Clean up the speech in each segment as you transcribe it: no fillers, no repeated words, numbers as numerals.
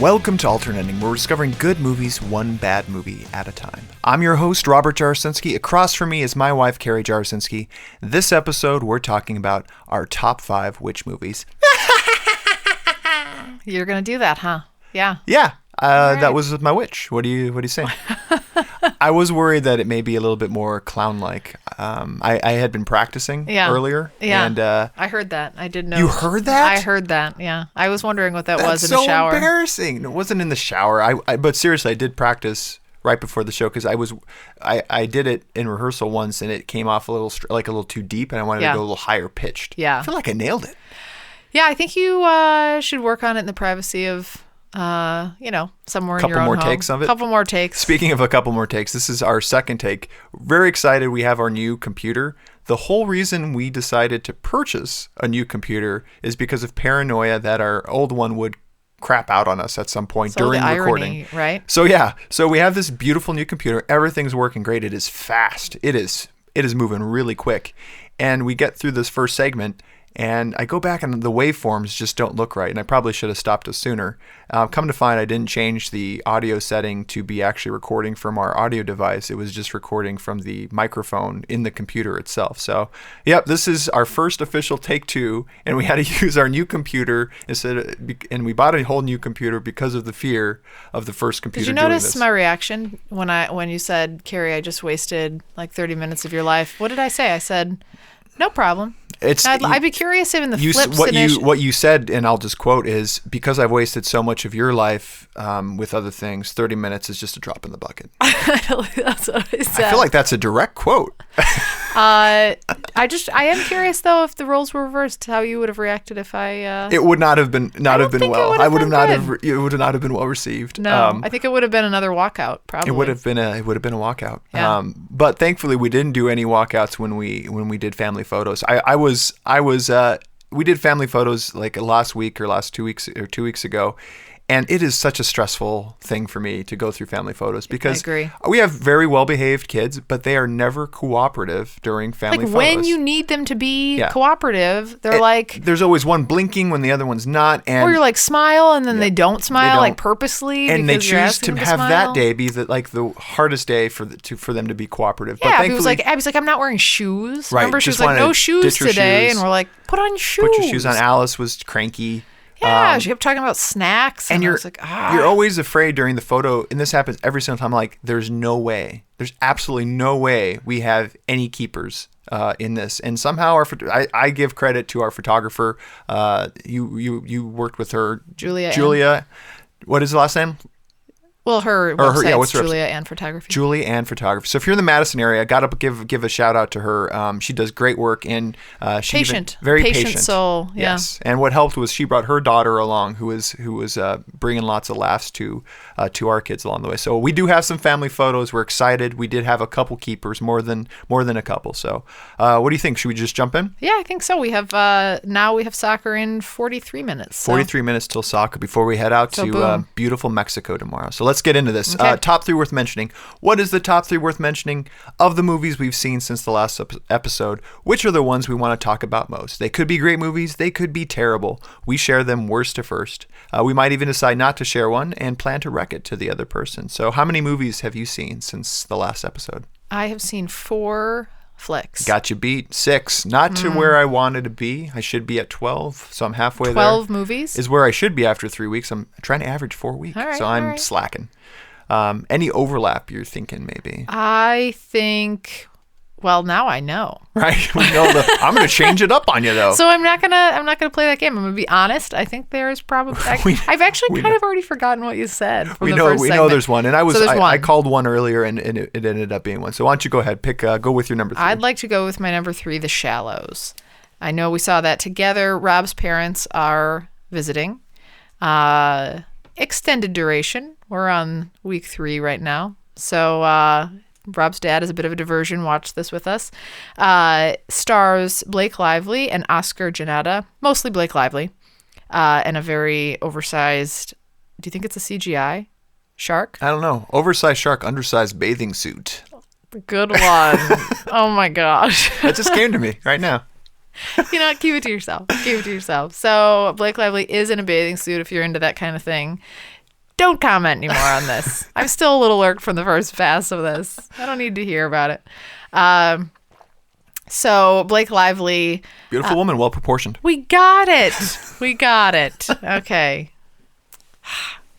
Welcome to Alternating, where we're discovering good movies one bad movie at a time. I'm your host, Robert Jarasinski. Across from me is my wife, Carrie Jarasinski. This episode, we're talking about our top 5 witch movies. You're going to do that, huh? Yeah. Yeah. Right. That was my witch. What do you say? I was worried that it may be a little bit more clown-like. I had been practicing earlier. Yeah. And, I heard that. I didn't know. You heard that? I heard that, yeah. I was wondering what that That's was in the shower. so embarrassing. It wasn't in the shower. But seriously, I did practice right before the show because I did it in rehearsal once and it came off a little too deep and I wanted to go a little higher pitched. Yeah. I feel like I nailed it. Yeah, I think you should work on it in the privacy of somewhere in your own home. Couple more takes of it. Couple more takes. Speaking of a couple more takes, this is our second take. Very excited. We have our new computer. The whole reason we decided to purchase a new computer is because of paranoia that our old one would crap out on us at some point during recording. Irony, right? So we have this beautiful new computer. Everything's working great. It is fast. It is moving really quick. And we get through this first segment and I go back and the waveforms just don't look right. And I probably should have stopped us sooner. Come to find, I didn't change the audio setting to be actually recording from our audio device. It was just recording from the microphone in the computer itself. So, yep, this is our first official take 2. And we had to use our new computer and we bought a whole new computer because of the fear of the first computer doing this. Did you notice my reaction when you said, Carrie, I just wasted like 30 minutes of your life? What did I say? I said, no problem. I'd be curious if in the flip what you said, and I'll just quote, is because I've wasted so much of your life with other things, 30 minutes is just a drop in the bucket. That's what I said. I feel like that's a direct quote. I am curious though if the roles were reversed, how you would have reacted if I. It would not have been well. It would not have been well received. No, I think it would have been another walkout. Probably it would have been a walkout. Yeah. But thankfully we didn't do any walkouts when we did family photos. We did family photos like last week or 2 weeks ago. And it is such a stressful thing for me to go through family photos because we have very well-behaved kids, but they are never cooperative during family photos. When you need them to be cooperative, they're there's always one blinking when the other one's not. Or you're like, smile, and then they don't smile, like purposely. And they choose to have that day be the hardest day for them to be cooperative. Yeah, but thankfully, Abby's like, I'm not wearing shoes. Right, remember, she was like, no shoes today. And we're like, put on shoes. Put your shoes on. Alice was cranky. Yeah, she kept talking about snacks. And you're I was like, you're always afraid during the photo, and this happens every single time. Like, there's absolutely no way we have any keepers in this. And somehow I give credit to our photographer. You worked with her, Julia. What is the last name? Well, her website's Julia and Photography. Julia and Photography. So if you're in the Madison area, got to give a shout out to her. She does great work and very patient soul. Yeah. Yes. And what helped was she brought her daughter along, who was bringing lots of laughs to our kids along the way. So we do have some family photos. We're excited. We did have a couple keepers, more than a couple. So what do you think? Should we just jump in? Yeah, I think so. We have now we have soccer in 43 minutes. 43 minutes till soccer before we head out to beautiful Mexico tomorrow. So let's get into this. Okay. Top 3 worth mentioning. What is the top 3 worth mentioning of the movies we've seen since the last episode? Which are the ones we want to talk about most? They could be great movies. They could be terrible. We share them worst to first. We might even decide not to share one and plan to wreck it to the other person. So how many movies have you seen since the last episode? I have seen 4 flicks. Got you beat. 6. Not to where I wanted to be. I should be at 12, so I'm halfway there. 12 movies? Is where I should be after 3 weeks. I'm trying to average 4 weeks, so I'm slacking. Any overlap you're thinking maybe? I think... Well, now I know. Right? I'm going to change it up on you, though. So I'm not gonna play that game. I'm gonna be honest. I think there is probably. I've actually kind of already forgotten what you said. We know there's one, and I called one earlier, and it ended up being one. So why don't you go ahead, go with your number 3. I'd like to go with my number 3, The Shallows. I know we saw that together. Rob's parents are visiting. Extended duration. We're on week 3 right now, so. Rob's dad is a bit of a diversion. Watch this with us. Stars Blake Lively and Oscar Janetta, mostly Blake Lively, and a very oversized, do you think it's a CGI shark? I don't know. Oversized shark, undersized bathing suit. Good one. Oh my gosh. That just came to me right now. You know what? Keep it to yourself. So Blake Lively is in a bathing suit if you're into that kind of thing. don't comment anymore on this. I'm still a little irked from the first pass of this. I don't need to hear about it. So Blake Lively. Beautiful woman, well proportioned. We got it. We got it. Okay.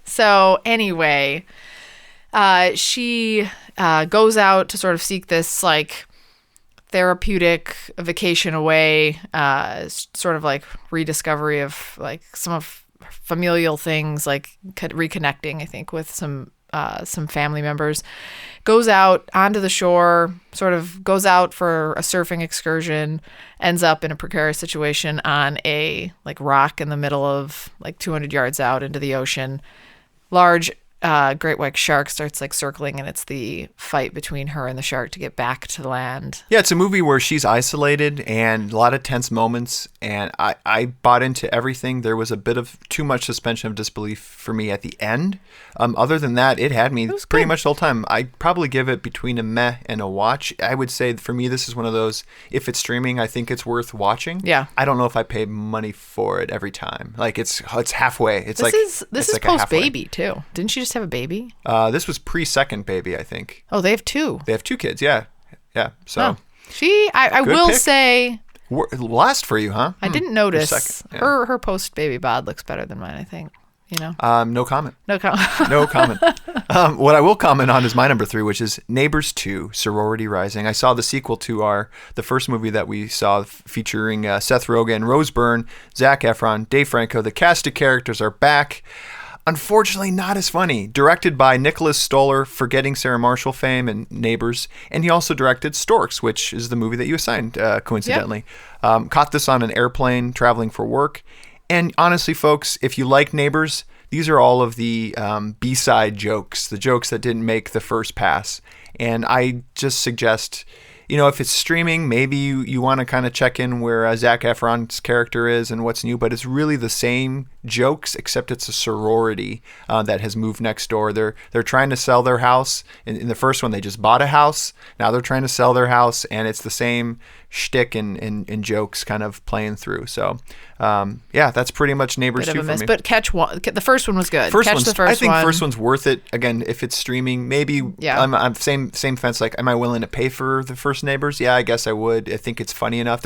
So anyway, she goes out to sort of seek this like therapeutic vacation away, sort of like rediscovery of like some of familial things, like reconnecting, I think, with some family members. Goes out onto the shore, sort of goes out for a surfing excursion, ends up in a precarious situation on a like rock in the middle of like 200 yards out into the ocean. Large great white shark starts like circling, and it's the fight between her and the shark to get back to land. Yeah, it's a movie where she's isolated and a lot of tense moments, and I bought into everything. There was a bit of too much suspension of disbelief for me at the end. Other than that, it had me pretty much the whole time. I'd probably give it between a meh and a watch. I would say for me, this is one of those, if it's streaming, I think it's worth watching. Yeah. I don't know if I pay money for it every time. Like it's halfway. This is like post baby too. Didn't she just have a baby? This was pre-second baby, I think. Oh, they have two. They have two kids. Yeah. So I will pick. say, last for you, huh? I didn't notice second, yeah. her post baby bod looks better than mine, I think. You know. No comment. No comment. No comment. What I will comment on is my number 3, which is Neighbors 2, Sorority Rising. I saw the sequel to the first movie that we saw featuring Seth Rogen, Rose Byrne, Zac Efron, Dave Franco. The cast of characters are back. Unfortunately, not as funny. Directed by Nicholas Stoller, Forgetting Sarah Marshall fame and Neighbors. And he also directed Storks, which is the movie that you assigned, coincidentally. Yep. Caught this on an airplane traveling for work. And honestly, folks, if you like Neighbors, these are all of the B-side jokes, the jokes that didn't make the first pass. And I just suggest, if it's streaming, maybe you want to kind of check in where Zac Efron's character is and what's new, but it's really the same jokes, except it's a sorority that has moved next door. They're trying to sell their house. In the first one, they just bought a house. Now they're trying to sell their house, and it's the same shtick and jokes kind of playing through. So, that's pretty much Neighbors 2 for me. But catch one. The first one was good. I think first one's worth it. Again, if it's streaming, maybe. Yeah. I'm same fence. Like, am I willing to pay for the first Neighbors? Yeah, I guess I would. I think it's funny enough.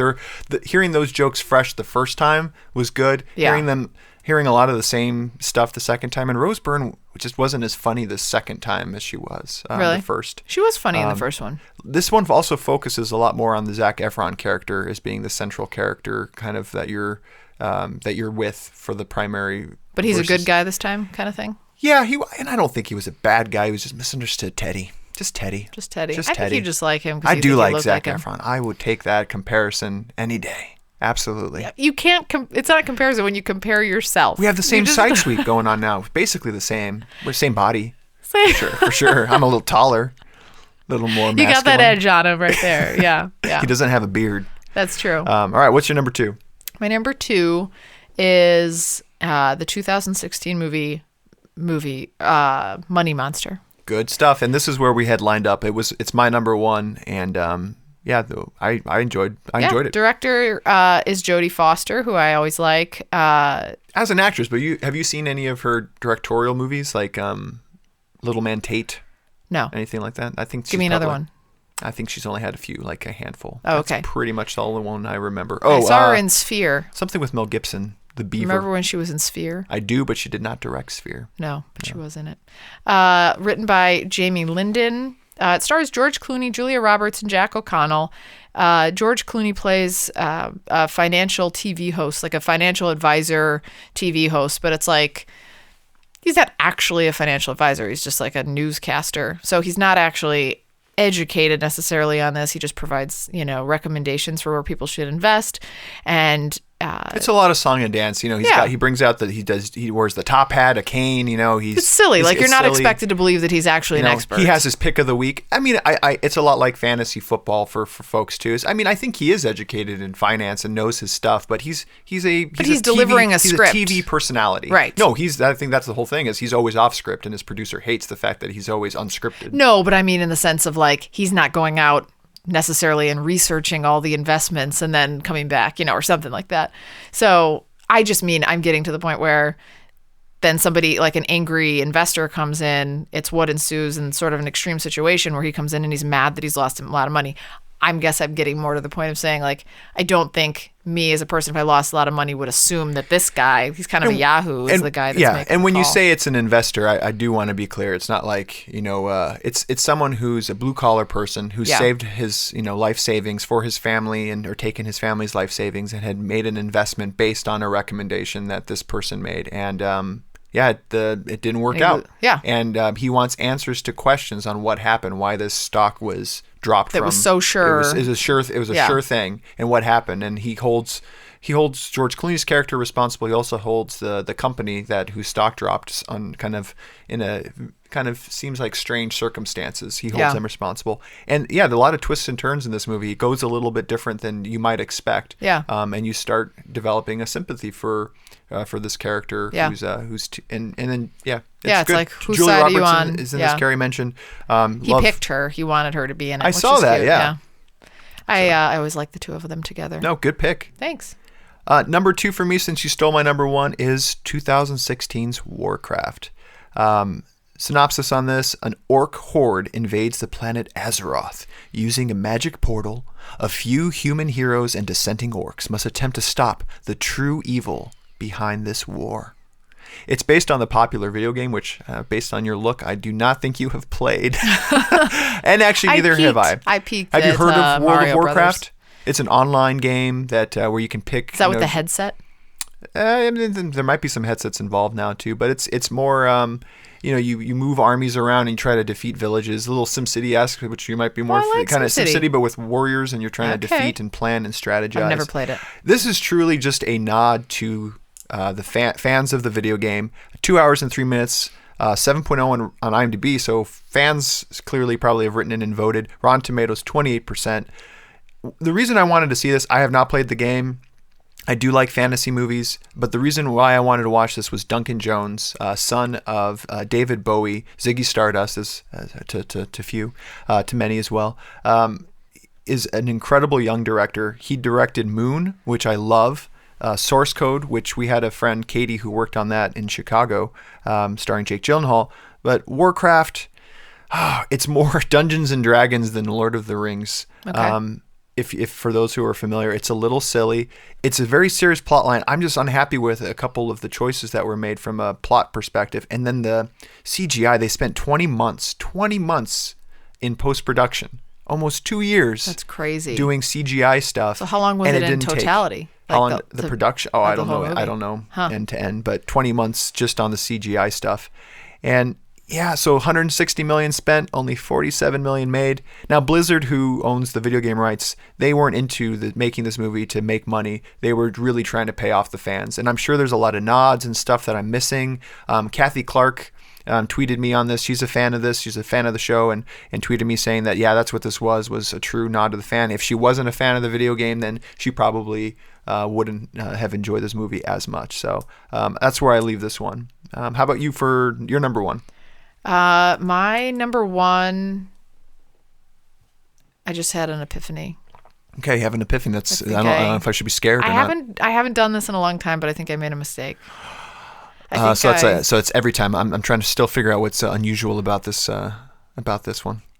Hearing those jokes fresh the first time was good. Yeah. Hearing a lot of the same stuff the second time, and Rose Byrne just wasn't as funny the second time as she was really? The first. She was funny in the first one. This one also focuses a lot more on the Zac Efron character as being the central character, kind of that you're with for the primary. But he's a good guy this time, kind of thing. Yeah, and I don't think he was a bad guy. He was just misunderstood Teddy. Just Teddy. I think you just like him. I do like Zac Efron. I would take that comparison any day. Absolutely. Yeah, you can't. It's not a comparison when you compare yourself. We have the same side sweep going on now. Basically the same. We're same body. For sure. I'm a little taller, a little more masculine. You got that edge on him right there. Yeah. He doesn't have a beard. That's true. All right. What's your number 2? My number 2 is the 2016 movie Money Monster. Good stuff. And this is where we had lined up. It's my number 1, and I enjoyed it. Director is Jodie Foster, who I always like. As an actress, but have you seen any of her directorial movies, like Little Man Tate? No. Anything like that? I think. Give me another one. I think she's only had a few, like a handful. Oh, okay. That's pretty much the only one I remember. I saw her in Sphere. Something with Mel Gibson, The Beaver. Remember when she was in Sphere? I do, but she did not direct Sphere. No, but she was in it. Written by Jamie Linden. It stars George Clooney, Julia Roberts, and Jack O'Connell. George Clooney plays a financial TV host, like a financial advisor TV host, but it's like he's not actually a financial advisor. He's just like a newscaster. So he's not actually educated necessarily on this. He just provides, recommendations for where people should invest. And it's a lot of song and dance. He brings out that he wears the top hat, a cane. It's silly. You're not expected to believe that he's actually an expert. He has his pick of the week. I mean, it's a lot like fantasy football for folks too. I mean, I think he is educated in finance and knows his stuff, but he's delivering a script. He's a TV personality, right? No, I think that's the whole thing. Is he's always off script, and his producer hates the fact that he's always unscripted. No, but I mean in the sense of he's not going out necessarily and researching all the investments and then coming back, or something like that. So I just mean I'm getting to the point where then somebody like an angry investor comes in, it's what ensues in sort of an extreme situation where he comes in and he's mad that he's lost a lot of money. I'm getting more to the point of saying, like, I don't think me as a person, if I lost a lot of money, would assume that this guy, he's kind of a Yahoo, is the guy that's making and when the you call. say it's an investor, I do want to be clear. It's not like, it's someone who's a blue collar person who saved his, life savings for his family or taken his family's life savings and had made an investment based on a recommendation that this person made. And, it didn't work out. Yeah. And he wants answers to questions on what happened, why this stock was dropped That from. was so sure. It was a sure thing, and what happened. And he holds George Clooney's character responsible. He also holds the company whose stock dropped on kind of seems like strange circumstances. He holds them responsible. And there are a lot of twists and turns in this movie. It goes a little bit different than you might expect. Yeah. And you start developing a sympathy for this character who's and then it's good. like, whose Julia side are you Roberts on? is in this. Carrie mentioned. He picked her. He wanted her to be in it. I which saw is that. cute. Yeah. I always like the two of them together. No, good pick. Thanks. Number 2 for me, since you stole my number 1, is 2016's Warcraft. Synopsis on this: an orc horde invades the planet Azeroth. Using a magic portal, a few human heroes and dissenting orcs must attempt to stop the true evil behind this war. It's based on the popular video game, which, based on your look, I do not think you have played. And actually, neither have I. I peeked. Have you heard of World Mario of Warcraft? Brothers. It's an online game that where you can pick. Is that with the headset? I mean, there might be some headsets involved now too, but it's more. You move armies around and you try to defeat villages. A little SimCity-esque, which you might be more kind of SimCity, but with warriors, and you're trying to defeat and plan and strategize. I've never played it. This is truly just a nod to the fans of the video game. 2 hours and 3 minutes. 7.0 on IMDb, so fans clearly probably have written it and voted. Rotten Tomatoes 28%. The reason I wanted to see this, I have not played the game. I do like fantasy movies, but the reason why I wanted to watch this was Duncan Jones, son of David Bowie, Ziggy Stardust, to many as well, is an incredible young director. He directed Moon, which I love, Source Code, which we had a friend, Katie, who worked on that in Chicago, starring Jake Gyllenhaal. But Warcraft, it's more Dungeons and Dragons than Lord of the Rings. Okay. If for those who are familiar, it's a little silly. It's a very serious plot line. I'm just unhappy with a couple of the choices that were made from a plot perspective. And then the CGI, they spent 20 months in post-production. Almost 2 years. That's crazy. Doing CGI stuff. So how long was it in totality? How long the production? Oh, I don't know. Movie? I don't know end to end, but 20 months just on the CGI stuff. And so 160 million spent, only 47 million made. Now Blizzard, who owns the video game rights, they weren't into making this movie to make money. They were really trying to pay off the fans. And I'm sure there's a lot of nods and stuff that I'm missing. Kathy Clark tweeted me on this. She's a fan of this. She's a fan of the show, and tweeted me saying that, that's what this was a true nod to the fan. If she wasn't a fan of the video game, then she probably wouldn't have enjoyed this movie as much. So that's where I leave this one. How about you for your number 1? My number 1, I just had an epiphany. Okay, you have an epiphany. That's I don't know if I should be scared or not. I haven't done this in a long time, but I think I made a mistake. So it's every time. I'm trying to still figure out what's unusual about this one.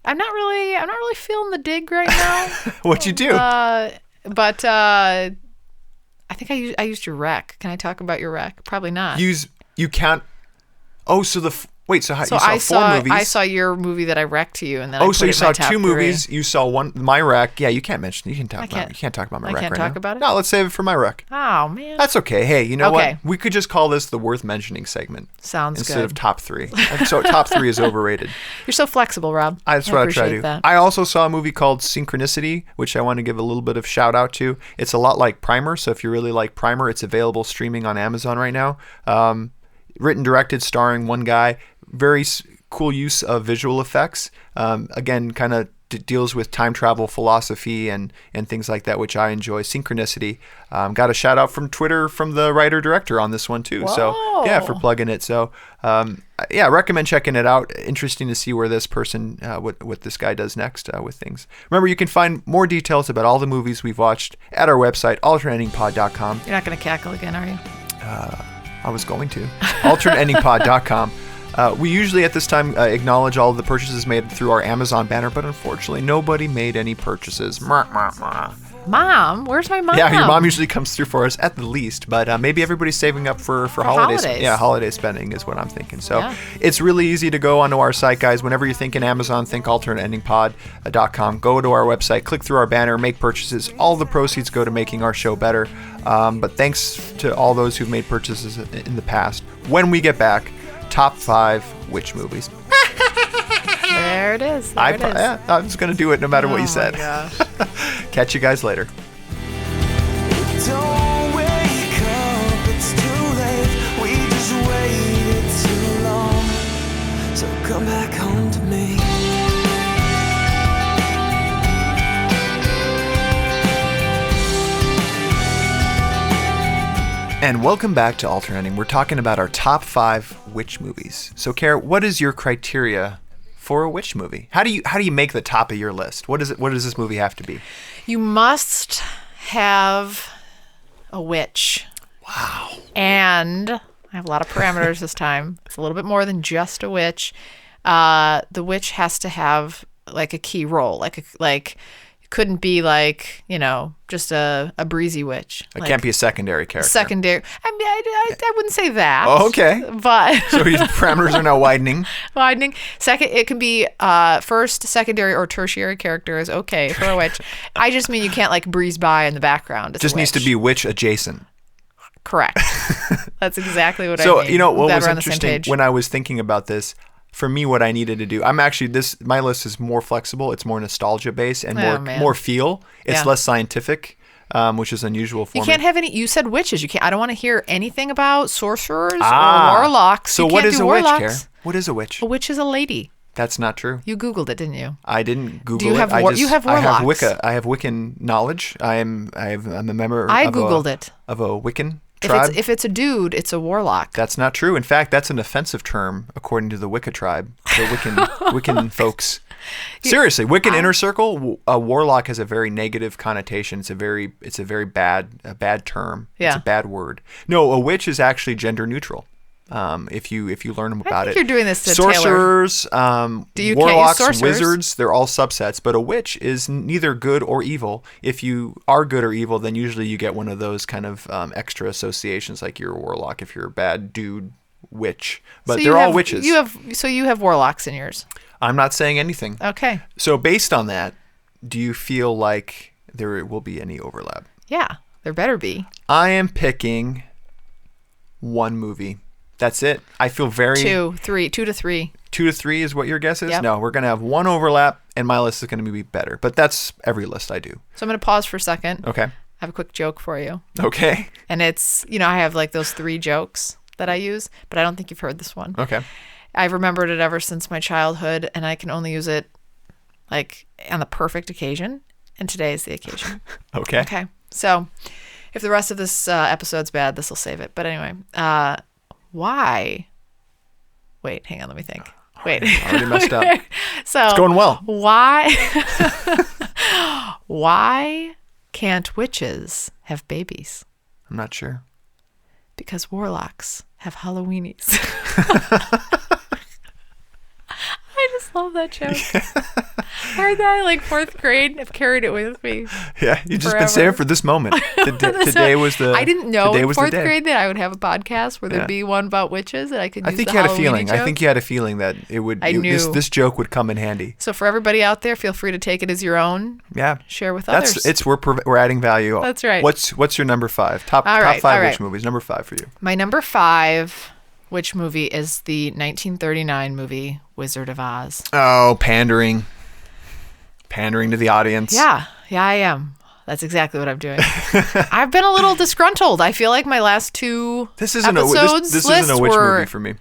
I'm not really feeling the dig right now. What'd you do? But I think I used your rec. Can I talk about your rec? Probably not. You can't. Oh, so you saw 4 movies. I saw your movie that I wrecked to you, and then I put so it you in saw my top 2 three. movies. You saw one, my rec. Yeah, you can't mention. You can't talk about my rec right now. I can't talk about it? No, let's save it for my rec. Oh man, that's okay. Hey, you know Okay. what? We could just call this the worth mentioning segment. Sounds instead good. of top 3. So top 3 is overrated. You're so flexible, Rob. That's what I try to do. That. I also saw a movie called Synchronicity, which I want to give a little bit of shout out to. It's a lot like Primer, so if you really like Primer, it's available streaming on Amazon right now. Written, directed, starring one guy. Very cool use of visual effects. Again, kind of deals with time travel philosophy and things like that, which I enjoy. Synchronicity. Got a shout out from Twitter from the writer director on this one too. Whoa. So for plugging it. So recommend checking it out. Interesting to see where this person, what this guy does next with things. Remember, you can find more details about all the movies we've watched at our website, alternatingpod.com. You're not going to cackle again, are you? I was going to. AlternateEndingPod.com. We usually at this time acknowledge all of the purchases made through our Amazon banner, but unfortunately nobody made any purchases. Mom? Where's my mom? Yeah, your mom usually comes through for us at the least, but maybe everybody's saving up for holidays. Yeah, holiday spending is what I'm thinking. So It's really easy to go onto our site, guys. Whenever you're thinking Amazon, think AlternateEndingPod.com. Go to our website, click through our banner, make purchases. All the proceeds go to making our show better. But thanks to all those who've made purchases in the past. When we get back, top 5 witch movies. There it is. Yeah, I was going to do it no matter what you said. Catch you guys later. Don't wake up, it's too late. We just waited too long. So come back home to me. And welcome back to Alternating. We're talking about our top 5 witch movies. So, Kara, what is your criteria for a witch movie? How do you make the top of your list? What does this movie have to be? You must have a witch. Wow. And I have a lot of parameters this time. It's a little bit more than just a witch. The witch has to have like a key role, like it couldn't be like, just a breezy witch. It can't be a secondary character. Secondary. I mean, I wouldn't say that. Oh, okay. But so your parameters are now widening. Second, it can be first, secondary, or tertiary character is okay for a witch. I just mean you can't like breeze by in the background. It's just needs to be witch adjacent. Correct. That's exactly what I mean. So, what was interesting when I was thinking about this, for me, what I needed to do, my list is more flexible. It's more nostalgia based and more feel. It's less scientific, which is unusual for me. You can't have any. You said witches. You can't. I don't want to hear anything about sorcerers or warlocks. So what is a witch, Kara? What is a witch? A witch is a lady. That's not true. You Googled it, didn't you? I didn't Google you have it. You have warlocks. I have Wicca. I have Wiccan knowledge. I'm a member. I Googled it. Of a Wiccan tribe. If it's a dude, it's a warlock. That's not true. In fact, that's an offensive term according to the Wicca tribe, the Wiccan folks. Seriously, Wiccan inner circle, a warlock has a very negative connotation. It's a very bad term. Yeah. It's a bad word. No, a witch is actually gender neutral. If you learn about it, you're doing this to sorcerers, warlocks, sorcerers? wizards, they're all subsets. But a witch is neither good or evil. If you are good or evil, then usually you get one of those kind of extra associations, like you're a warlock if you're a bad dude witch. But they're all witches. You have warlocks in yours. I'm not saying anything. Okay. So based on that, do you feel like there will be any overlap? Yeah, there better be. I am picking one movie. That's it. I feel very... 2 to 3. 2 to 3 is what your guess is? Yep. No, we're going to have one overlap, and my list is going to be better. But that's every list I do. So I'm going to pause for a second. Okay. I have a quick joke for you. Okay. And it's, I have like those 3 jokes that I use, but I don't think you've heard this one. Okay. I've remembered it ever since my childhood, and I can only use it like on the perfect occasion, and today is the occasion. Okay. Okay. So if the rest of this episode's bad, this will save it. But anyway, why? Wait, hang on. Let me think. Wait. I already messed up. So it's going well. Why can't witches have babies? I'm not sure. Because warlocks have Halloweenies. I just love that joke. I heard that in like 4th grade. I've carried it with me. Yeah, you've just been saving for this moment. Today was the. I didn't know in 4th grade that I would have a podcast where there'd be one about witches and I could use I think the you had Halloweeny a feeling. joke. I think you had a feeling that it would. I knew. This joke would come in handy. So for everybody out there, feel free to take it as your own. Yeah. Share with others. We're adding value. That's right. What's your number 5? Top 5 witch movies. Number 5 for you. My number 5 witch movie is the 1939 movie Wizard of Oz. Oh, pandering to the audience. Yeah, I am. That's exactly what I'm doing. I've been a little disgruntled. I feel like my last 2 this isn't episodes this isn't a witch movie for me.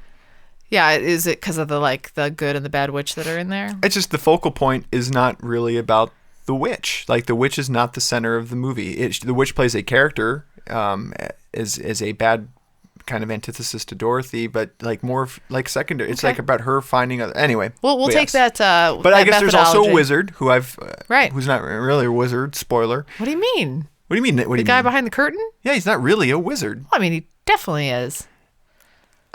Yeah, is it because of the good and the bad witch that are in there? It's just the focal point is not really about the witch. Like the witch is not the center of the movie. The witch plays a character, is a bad kind of antithesis to Dorothy, but like more like secondary. It's like about her finding other. Anyway, we'll take that. But I guess there's also a wizard who who's not really a wizard. Spoiler. What do you mean? What do you mean? The guy behind the curtain? Yeah, he's not really a wizard. Well, I mean, he definitely is.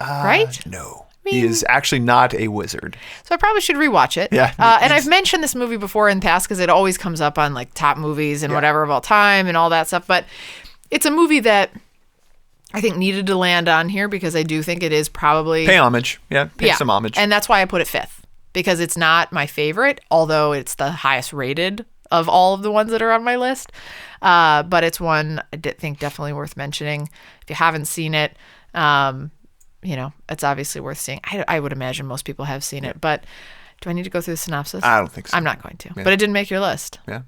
right? No. He is actually not a wizard. So I probably should rewatch it. Yeah. And I've mentioned this movie before in the past because it always comes up on like top movies and whatever of all time and all that stuff. But it's a movie that I think needed to land on here because I do think it is probably... Pay homage. Yeah, pay some homage. And that's why I put it 5th because it's not my favorite, although it's the highest rated of all of the ones that are on my list. But it's one I think definitely worth mentioning. If you haven't seen it... it's obviously worth seeing. I would imagine most people have seen it, but do I need to go through the synopsis? I don't think so. I'm not going to, but it didn't make your list. Yeah.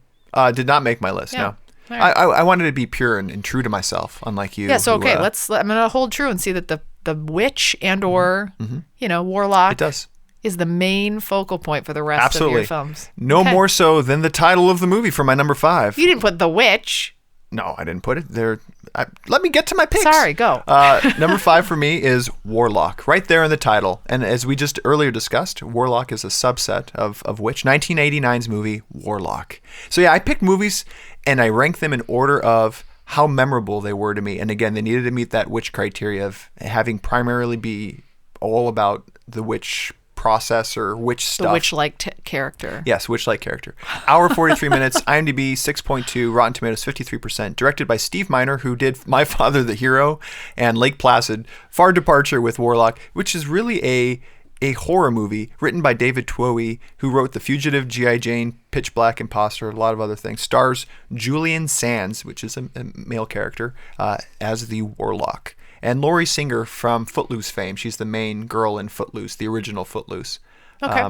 Did not make my list, no. Right. I wanted to be pure and true to myself, unlike you. Yeah, so okay, I'm going to hold true and see that the witch and or, warlock it does. Is the main focal point for the rest of your films. No more so than the title of the movie for my number 5. You didn't put the witch. No, I didn't put it there. Let me get to my picks. Sorry, go. Number 5 for me is Warlock, right there in the title. And as we just earlier discussed, Warlock is a subset of Witch. 1989's movie, Warlock. So yeah, I picked movies and I ranked them in order of how memorable they were to me. And again, they needed to meet that witch criteria of having primarily be all about the witch process or witch stuff. The witch-like character. Yes, witch-like character. Hour 43 minutes, IMDb 6.2, Rotten Tomatoes 53%, directed by Steve Miner, who did My Father the Hero and Lake Placid. Far departure with Warlock, which is really a horror movie written by David Twohy, who wrote The Fugitive, G.I. Jane, Pitch Black, Imposter, a lot of other things. Stars Julian Sands, which is a male character, as the Warlock. And Laurie Singer from Footloose fame. She's the main girl in Footloose, the original Footloose. Okay.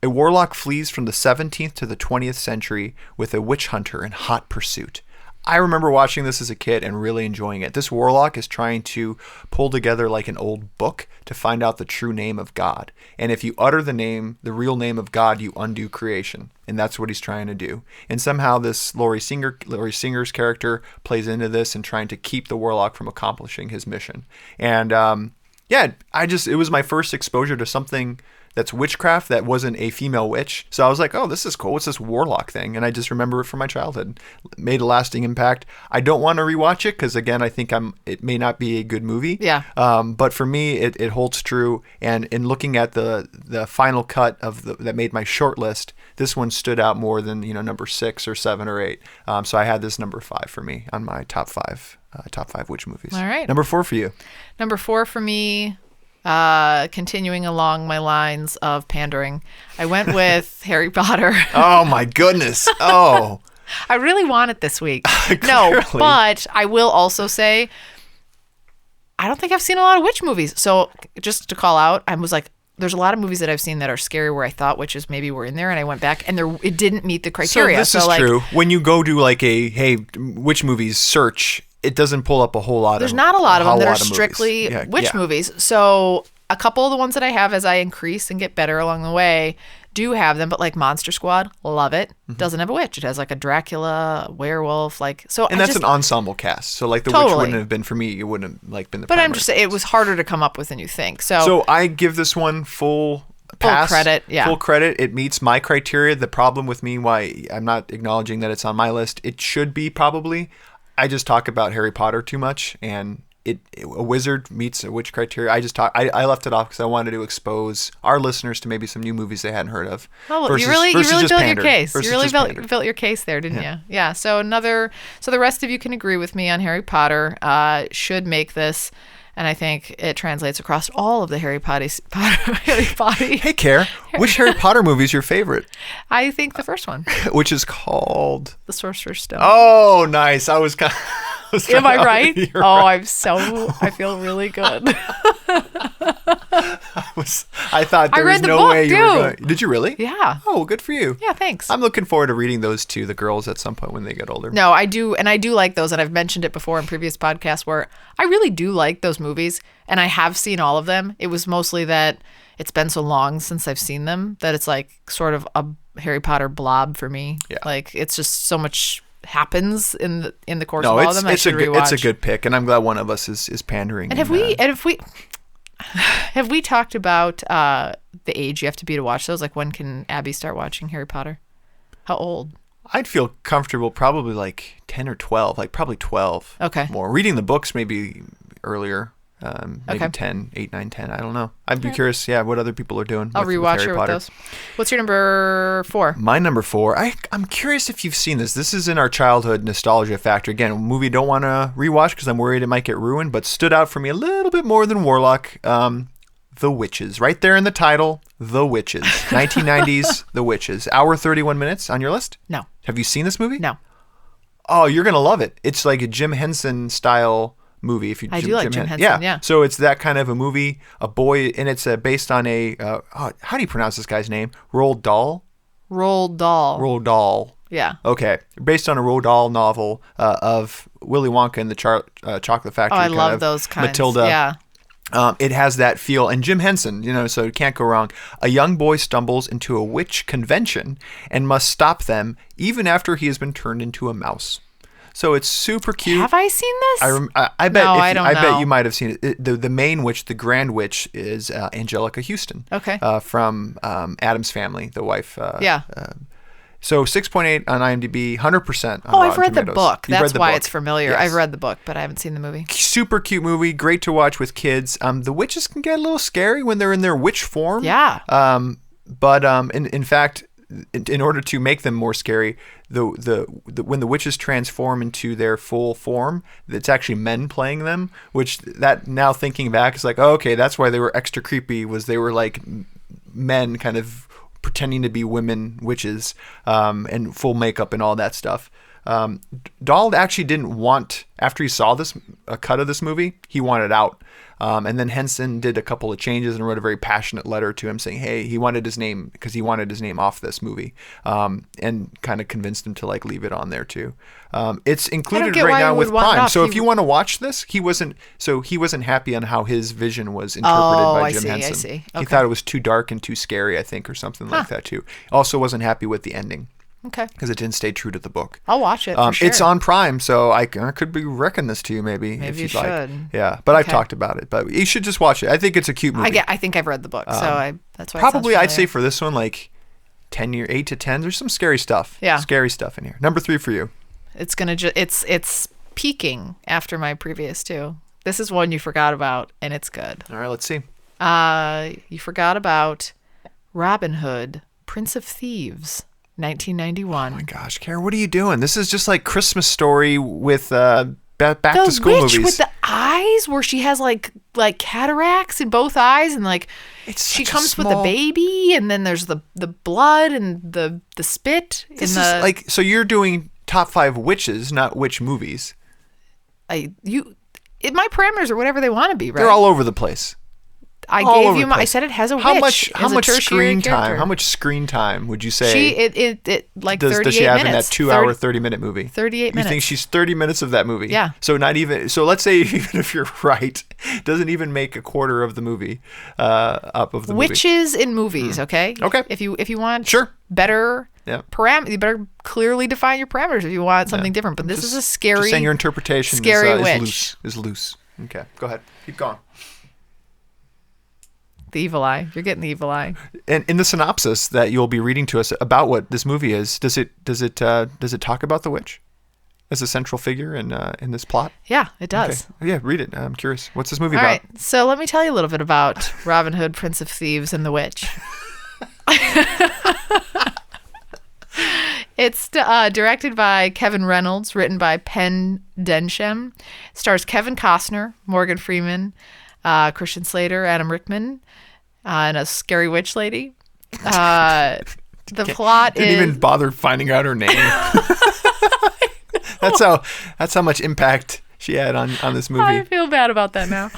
A warlock flees from the 17th to the 20th century with a witch hunter in hot pursuit. I remember watching this as a kid and really enjoying it. This warlock is trying to pull together like an old book to find out the true name of God. And if you utter the real name of God, you undo creation. And that's what he's trying to do. And somehow this Laurie Singer's character plays into this and trying to keep the warlock from accomplishing his mission. And it was my first exposure to something that's witchcraft that wasn't a female witch. So I was like, oh, this is cool. What's this warlock thing? And I just remember it from my childhood. It made a lasting impact. I don't want to rewatch it because, again, I think it may not be a good movie. Yeah. But for me, it holds true. And in looking at the final cut that made my short list, this one stood out more than number 6 or 7 or 8. So I had this number 5 for me on my top 5 witch movies. All right. Number 4 for you. Number 4 for me. Continuing along my lines of pandering, I went with Harry Potter. Oh my goodness. Oh. I really want it this week. No, but I will also say I don't think I've seen a lot of witch movies. So just to call out, I was like, there's a lot of movies that I've seen that are scary where I thought witches maybe were in there, and I went back and it didn't meet the criteria. So this is true. When you go to like witch movies search, it doesn't pull up a whole lot. There's not a lot of them that are strictly witch movies. So a couple of the ones that I have as I increase and get better along the way do have them, but like Monster Squad, love it. Mm-hmm. Doesn't have a witch. It has like a Dracula, a werewolf, And that's an ensemble cast. So like the witch wouldn't have been for me. It wouldn't have been the. But primary. I'm just saying it was harder to come up with than you think. So I give this one full pass. Full credit, yeah. Full credit. It meets my criteria. The problem with me, why I'm not acknowledging that it's on my list, it should be probably. I just talk about Harry Potter too much, and a wizard meets a witch criteria. I left it off because I wanted to expose our listeners to maybe some new movies they hadn't heard of. Oh, you really built your case. You really built your case there, didn't you? Yeah. So the rest of you can agree with me on Harry Potter. Should make this. And I think it translates across all of the Harry Potter. Hey, Care, which Harry Potter movie is your favorite? I think the first one. Which is called? The Sorcerer's Stone. Oh, nice. Am I right? Right. I feel really good. I thought there was no way you were going. Did you really? Yeah. Oh, well, good for you. Yeah, thanks. I'm looking forward to reading those to the girls at some point when they get older. No, I do. And I do like those. And I've mentioned it before in previous podcasts where I really do like those movies. And I have seen all of them. It was mostly that it's been so long since I've seen them that it's like sort of a Harry Potter blob for me. Yeah. Like it's just so much happens in the course of all of them. It's a good pick, and I'm glad one of us is pandering. And have we talked about the age you have to be to watch those? Like when can Abby start watching Harry Potter? How old? I'd feel comfortable probably like 10 or 12, like probably 12. Okay. More. Reading the books maybe earlier. maybe Okay. 10, 8, 9, 10. I don't know. I'd be curious, what other people are doing. I'll with rewatch Harry her with Potter. those. What's your number 4? My number 4, I'm curious if you've seen this. This is in our childhood nostalgia factor. Again, a movie I don't want to rewatch because I'm worried it might get ruined, but stood out for me a little bit more than Warlock. The Witches. Right there in the title, The Witches. 1990s, The Witches. Hour 31 minutes on your list? No. Have you seen this movie? No. Oh, you're going to love it. It's like a Jim Henson style movie. If you I do like Jim Henson, yeah. So it's that kind of a movie, a boy, and it's based on a, how do you pronounce this guy's name? Roald Dahl? Roald Dahl. Roald Dahl. Yeah. Okay. Based on a Roald Dahl novel of Willy Wonka and the Chocolate Factory. Oh, I love those kinds. Matilda. Yeah. It has that feel. And Jim Henson, so it can't go wrong. A young boy stumbles into a witch convention and must stop them even after he has been turned into a mouse. So it's super cute. Have I seen this? I bet. No, I don't know. bet you might have seen it. The main witch, the Grand Witch, is Angelica Houston. Okay. From Addams Family, the wife. Yeah. So 6.8 on IMDb, 100% on Oh, I've Rotten read the Tomatoes. book. You've That's read the why book. it's familiar. Yes. I've read the book, but I haven't seen the movie. Super cute movie, great to watch with kids. The witches can get a little scary when they're in their witch form. Yeah. But in fact, in order to make them more scary, the when the witches transform into their full form, it's actually men playing them. Which that now thinking back is like, oh, okay, that's why they were extra creepy. Was they were like men kind of pretending to be women witches, and full makeup and all that stuff. Dahl actually didn't want, after he saw a cut of this movie, he wanted out. And then Henson did a couple of changes and wrote a very passionate letter to him saying, hey, he wanted his name because he wanted his name off this movie, and kind of convinced him to leave it on there too. It's included get right why now he with would want it Prime. off. So if you want to watch this, he wasn't happy on how his vision was interpreted by I Jim see, I Henson. see. He Okay. thought it was too dark and too scary, I think, or something like that too. Also wasn't happy with the ending Okay. because it didn't stay true to the book. I'll watch it. For sure. It's on Prime, so I could be wrecking this to you maybe if you you'd like. should. Yeah, but I've Okay. talked about it. But you should just watch it. I think it's a cute movie. I think I've read the book, so that's why. Probably it sounds I'd say familiar. for this one 8 to 10. There's some scary stuff. Yeah. Scary stuff in here. Number 3 for you. It's gonna it's peaking after my previous two. This is one you forgot about, and it's good. All right, let's see. You forgot about Robin Hood, Prince of Thieves, 1991. Oh my gosh, Karen, what are you doing? This is just like Christmas Story with back the to school witch movies. with the eyes, where she has like cataracts in both eyes, and It's she such a comes with a small- baby, and then there's the blood and the spit. This in the, is so you're doing top 5 witches, not witch movies. my parameters are whatever they want to be, right? They're all over the place. I all gave over you the my. I place. said it has a How witch. much as a tertiary screen time? character. How much screen time would you say? She it like does 38 she have minutes. in that 2-hour, 30-minute movie? 38 You minutes. think she's 30 minutes of that movie? Yeah. So not even. So let's say even if you're right, doesn't even make a quarter of the movie up of the movie. Witches in movies, okay? Okay. If you want Sure. better Yeah. you better clearly define your parameters if you want something different. But this is a scary. Just saying your interpretation scary is witch. loose. Okay, go ahead. Keep going. The evil eye. You're getting the evil eye. And in the synopsis that you'll be reading to us about what this movie is, does it talk about the witch as a central figure in this plot? Yeah, it does. Okay. Yeah, read it. I'm curious. What's this movie All about? right. So let me tell you a little bit about Robin Hood, Prince of Thieves, and the Witch. It's directed by Kevin Reynolds, written by Penn Densham. Stars Kevin Costner, Morgan Freeman, Christian Slater, Adam Rickman, and a scary witch lady. The plot Didn't is even bother finding out her name. That's how much impact she had on this movie. I feel bad about that now.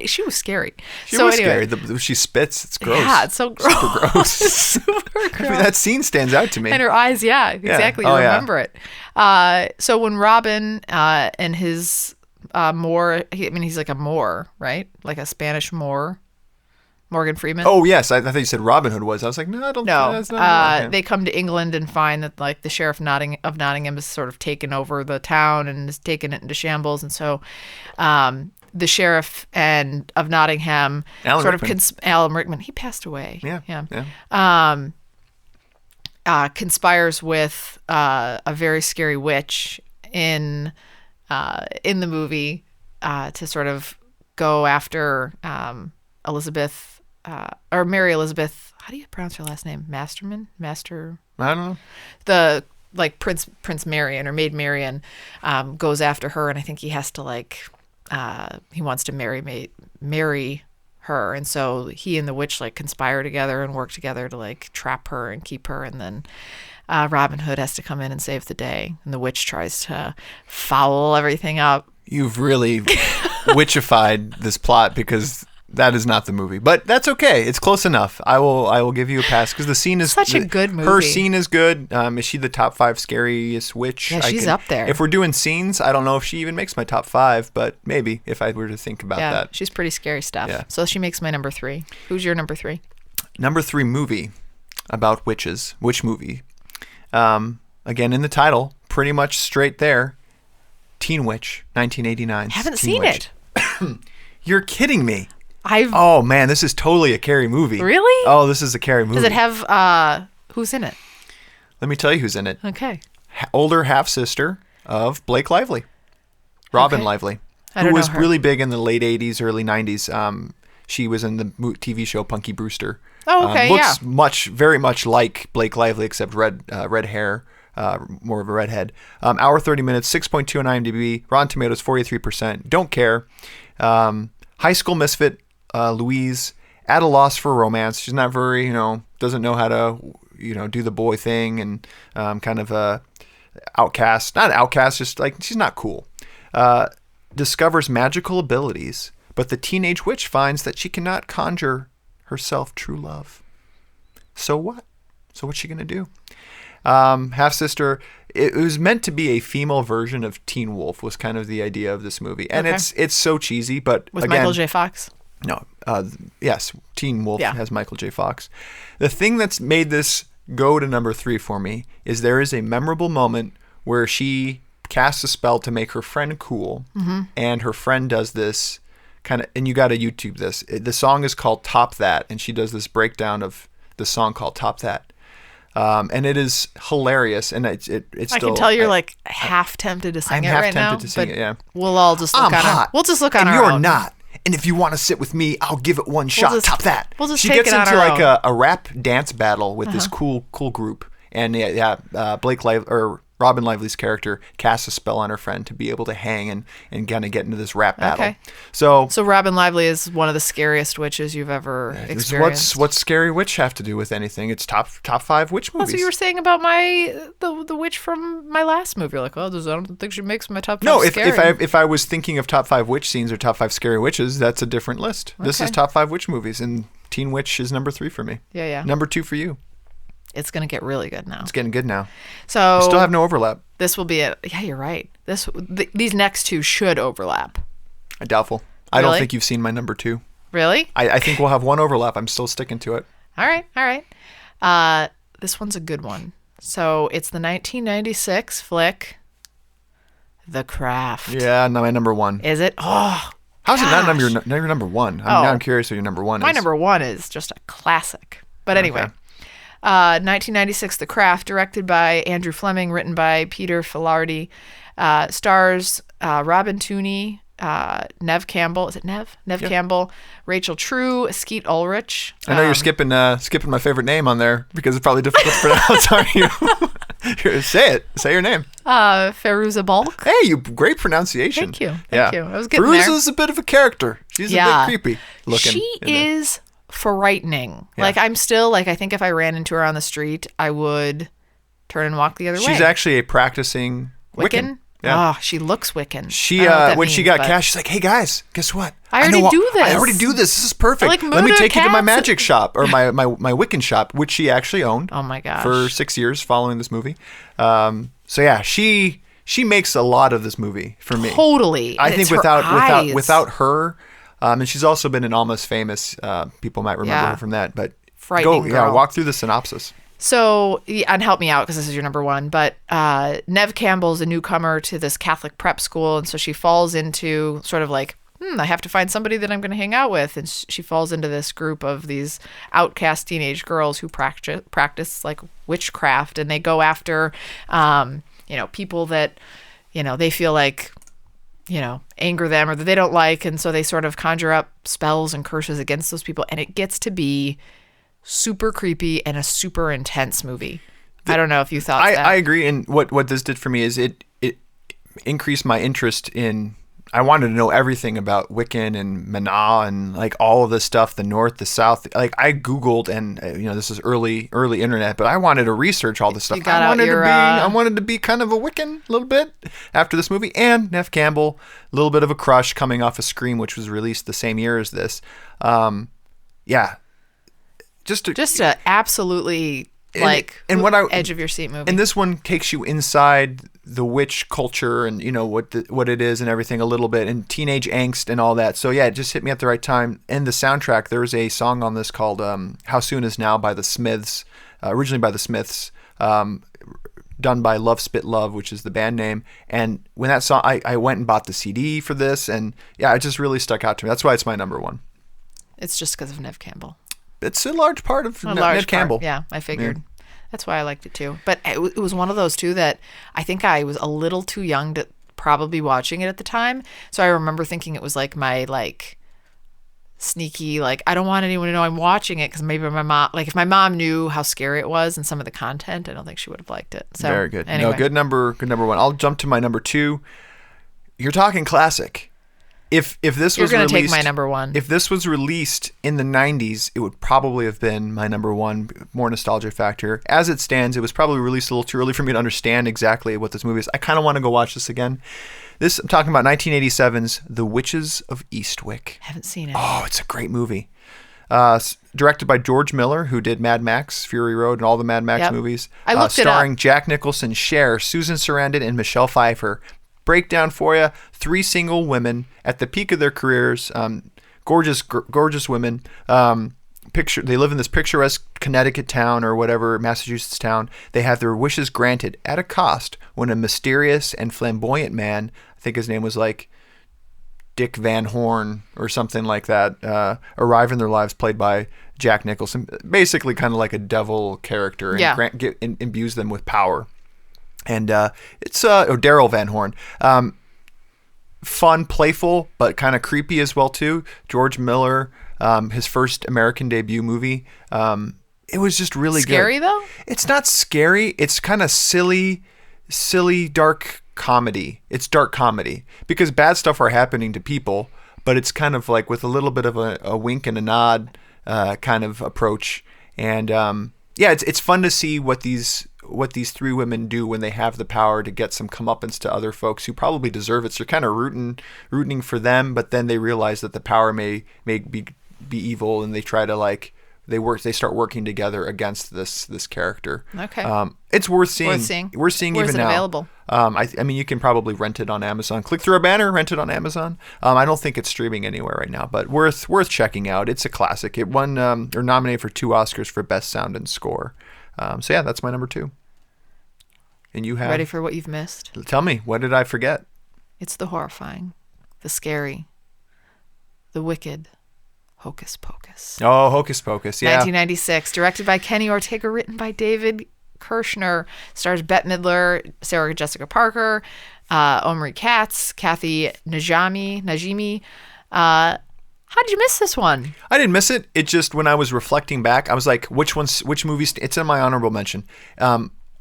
She was scary. She was scary. She spits. It's gross. Yeah, it's so gross. Super gross. Super gross. I mean, that scene stands out to me. And her eyes, yeah, exactly. Oh, You yeah. remember it. So when Robin and his Moor, he's like a Moor, right? Like a Spanish Moor, Morgan Freeman. Oh yes, I thought you said Robin Hood was. I was like, no, I don't. No, That's not okay. they come to England and find that like the sheriff of Nottingham has sort of taken over the town and has taken it into shambles, and so the sheriff of Nottingham Alan sort Rickman. of Alan Rickman. He passed away. Yeah. Conspires with a very scary witch in in the movie to sort of go after Elizabeth or Mary Elizabeth. How do you pronounce her last name? Master. I don't know. The like Prince Marion or Maid Marian goes after her, and I think he has to like he wants to marry her, and so he and the witch like conspire together and work together to like trap her and keep her, and then Robin Hood has to come in and save the day, and the witch tries to foul everything up. You've really witchified this plot because that is not the movie, but that's okay. It's close enough. I will give you a pass because the scene is such a good movie. Her scene is good. Is she the top 5 scariest witch? Yeah, she's up there. If we're doing scenes, I don't know if she even makes my top 5, but maybe if I were to think about that. She's pretty scary stuff. Yeah. So she makes my number 3. Who's your number 3? Number 3 movie about witches. Which movie? Again, in the title, pretty much straight there. Teen Witch, 1989. Haven't seen it. You're kidding me. Oh man, this is totally a Carrie movie. Really? Oh, this is a Carrie movie. Does it have who's in it? Let me tell you who's in it. Okay. Older half sister of Blake Lively, Robin Lively, who was really big in the late '80s, early '90s. She was in the TV show Punky Brewster. Oh, okay, looks very much like Blake Lively, except red hair. More of a redhead. Hour 30 minutes, 6.2 on IMDb. Rotten Tomatoes, 43%. Don't care. High school misfit Louise, at a loss for romance. She's not very, doesn't know how to, do the boy thing, and kind of a outcast. Not outcast, just like she's not cool. Discovers magical abilities, but the teenage witch finds that she cannot conjure herself true love. So what? So what's she gonna do? Half sister. It was meant to be a female version of Teen Wolf. Was kind of the idea of this movie, and it's so cheesy. But with again, Michael J. Fox. No, yes, Teen Wolf has Michael J. Fox. The thing that's made this go to number 3 for me is there is a memorable moment where she casts a spell to make her friend cool, and her friend does this kind of, and you got to YouTube this. The song is called Top That, and she does this breakdown of the song called Top That. And it is hilarious, and it's still. I can tell you're like half tempted to sing it right now. I'm half tempted to sing it. Yeah, we'll all just look we'll just look on our own. And you're not. And if you want to sit with me, I'll give it one shot. Top That. We'll just she take gets it on into our like own. a rap dance battle with this cool group, and Blake Lively or Robin Lively's character casts a spell on her friend to be able to hang and kind of get into this rap battle. Okay. So Robin Lively is one of the scariest witches you've ever experienced. What's Scary Witch have to do with anything? It's top 5 witch movies. That's what you were saying about the witch from my last movie. You're like, I don't think she makes my top 5 No, scary. if I was thinking of top 5 witch scenes or top 5 scary witches, that's a different list. Okay. This is top 5 witch movies, and Teen Witch is number 3 for me. Yeah. Number 2 for you. It's going to get really good now. It's getting good now. So we still have no overlap. This will be it. Yeah, you're right. These next 2 should overlap. Doubtful. I don't think you've seen my number 2. Really? I think we'll have one overlap. I'm still sticking to it. All right. This one's a good one. So it's the 1996 flick, The Craft. Yeah, my number 1. Is it? Oh, how's it not your number 1? Now I'm curious what your number 1 is. My number 1 is just a classic. But anyway. Okay. 1996, The Craft, directed by Andrew Fleming, written by Peter Filardi, stars Robin Tooney, Nev Campbell. Is it Nev? Nev Campbell, Rachel True, Skeet Ulrich. I know you're skipping my favorite name on there because it's probably difficult to pronounce, aren't you? Say it. Say your name. Feruza Balk. Hey, great pronunciation. Thank you. I was getting there. Feruza's a bit of a character. She's a bit creepy looking. She is frightening. Yeah. Like, I'm still like, I think if I ran into her on the street, I would turn and walk the other way. She's actually a practicing Wiccan. Yeah. Oh, she looks Wiccan. She when she got cast, she's like, "Hey guys, guess what? I already do this. This is perfect. Let me take you to my magic shop or my Wiccan shop," which she actually owned. Oh my gosh. For 6 years following this movie. So yeah, she makes a lot of this movie for me. Totally. I think without her. And she's also been in Almost Famous. People might remember her from that. But walk through the synopsis. So, and help me out because this is your number 1. But Nev Campbell's a newcomer to this Catholic prep school, and so she falls into sort of like, I have to find somebody that I'm going to hang out with, and she falls into this group of these outcast teenage girls who practice like witchcraft, and they go after, people that, they feel like anger them or that they don't like. And so they sort of conjure up spells and curses against those people. And it gets to be super creepy and a super intense movie. I don't know if you thought that. I agree. And what this did for me is it increased my interest in, I wanted to know everything about Wiccan and Mana and like all of this stuff, the North, the South. Like I Googled, and this is early internet, but I wanted to research all this stuff. I wanted to be kind of a Wiccan a little bit after this movie. And Neff Campbell, a little bit of a crush coming off of Scream, which was released the same year as this. Yeah. Just a absolutely and edge of your seat movie. And this one takes you inside the witch culture and what it is and everything a little bit, and teenage angst and all that. So yeah, it just hit me at the right time. And the soundtrack, there's a song on this called "How Soon Is Now" by the Smiths, originally by the Smiths, done by Love Spit Love, which is the band name. And when that song, I went and bought the CD for this, and yeah, it just really stuck out to me. That's why it's my number one. It's just because of Nev Campbell. It's a large part of Nev Campbell. Yeah, I figured. Yeah. That's why I liked it too. But it was one of those too that I think I was a little too young to probably be watching it at the time. So I remember thinking it was like my sneaky, I don't want anyone to know I'm watching it because maybe my mom, if my mom knew how scary it was and some of the content, I don't think she would have liked it. So very good. Anyway. No, good number one. I'll jump to my number two. You're talking classic. If this You're was gonna released, take my number one. If this was released in the 90s, it would probably have been my number one. More nostalgia factor. As it stands, it was probably released a little too early for me to understand exactly what this movie is. I kind of want to go watch this again. I'm talking about 1987's The Witches of Eastwick. Haven't seen it. Oh, it's a great movie. Directed by George Miller, who did Mad Max, Fury Road, and all the Mad Max movies. I looked it up. Starring Jack Nicholson, Cher, Susan Sarandon, and Michelle Pfeiffer. Breakdown for you: 3 single women at the peak of their careers, gorgeous women. They live in this picturesque Connecticut town or whatever, Massachusetts town. They have their wishes granted at a cost when a mysterious and flamboyant man, I think his name was Dick Van Horn or something like that, arrive in their lives, played by Jack Nicholson. Basically kind of like a devil character, and imbues them with power. And it's Daryl Van Horn. Fun, playful, but kind of creepy as well too. George Miller, his first American debut movie. It was just really scary, good. Though? It's not scary. It's kind of silly, dark comedy. It's dark comedy because bad stuff are happening to people, but it's kind of with a little bit of a wink and a nod kind of approach. And it's fun to see what these 3 women do when they have the power to get some comeuppance to other folks who probably deserve it. So you're kind of rooting for them, but then they realize that the power may be evil, and they try to they start working together against this character. Okay. It's worth seeing. We're seeing Where's even it now. Available? I mean, you can probably rent it on Amazon. Click through our banner, rent it on Amazon. I don't think it's streaming anywhere right now, but worth checking out. It's a classic. It won or nominated for 2 Oscars for Best Sound and Score. So yeah, that's my number 2. And you have... Ready for what you've missed? Tell me, what did I forget? It's the horrifying, the scary, the wicked, Hocus Pocus. Oh, Hocus Pocus, yeah. 1996, directed by Kenny Ortega, written by David Kirshner, stars Bette Midler, Sarah Jessica Parker, Omri Katz, Kathy Najimy. How did you miss this one? I didn't miss it. It just, when I was reflecting back, I was like, which movies? It's in my honorable mention.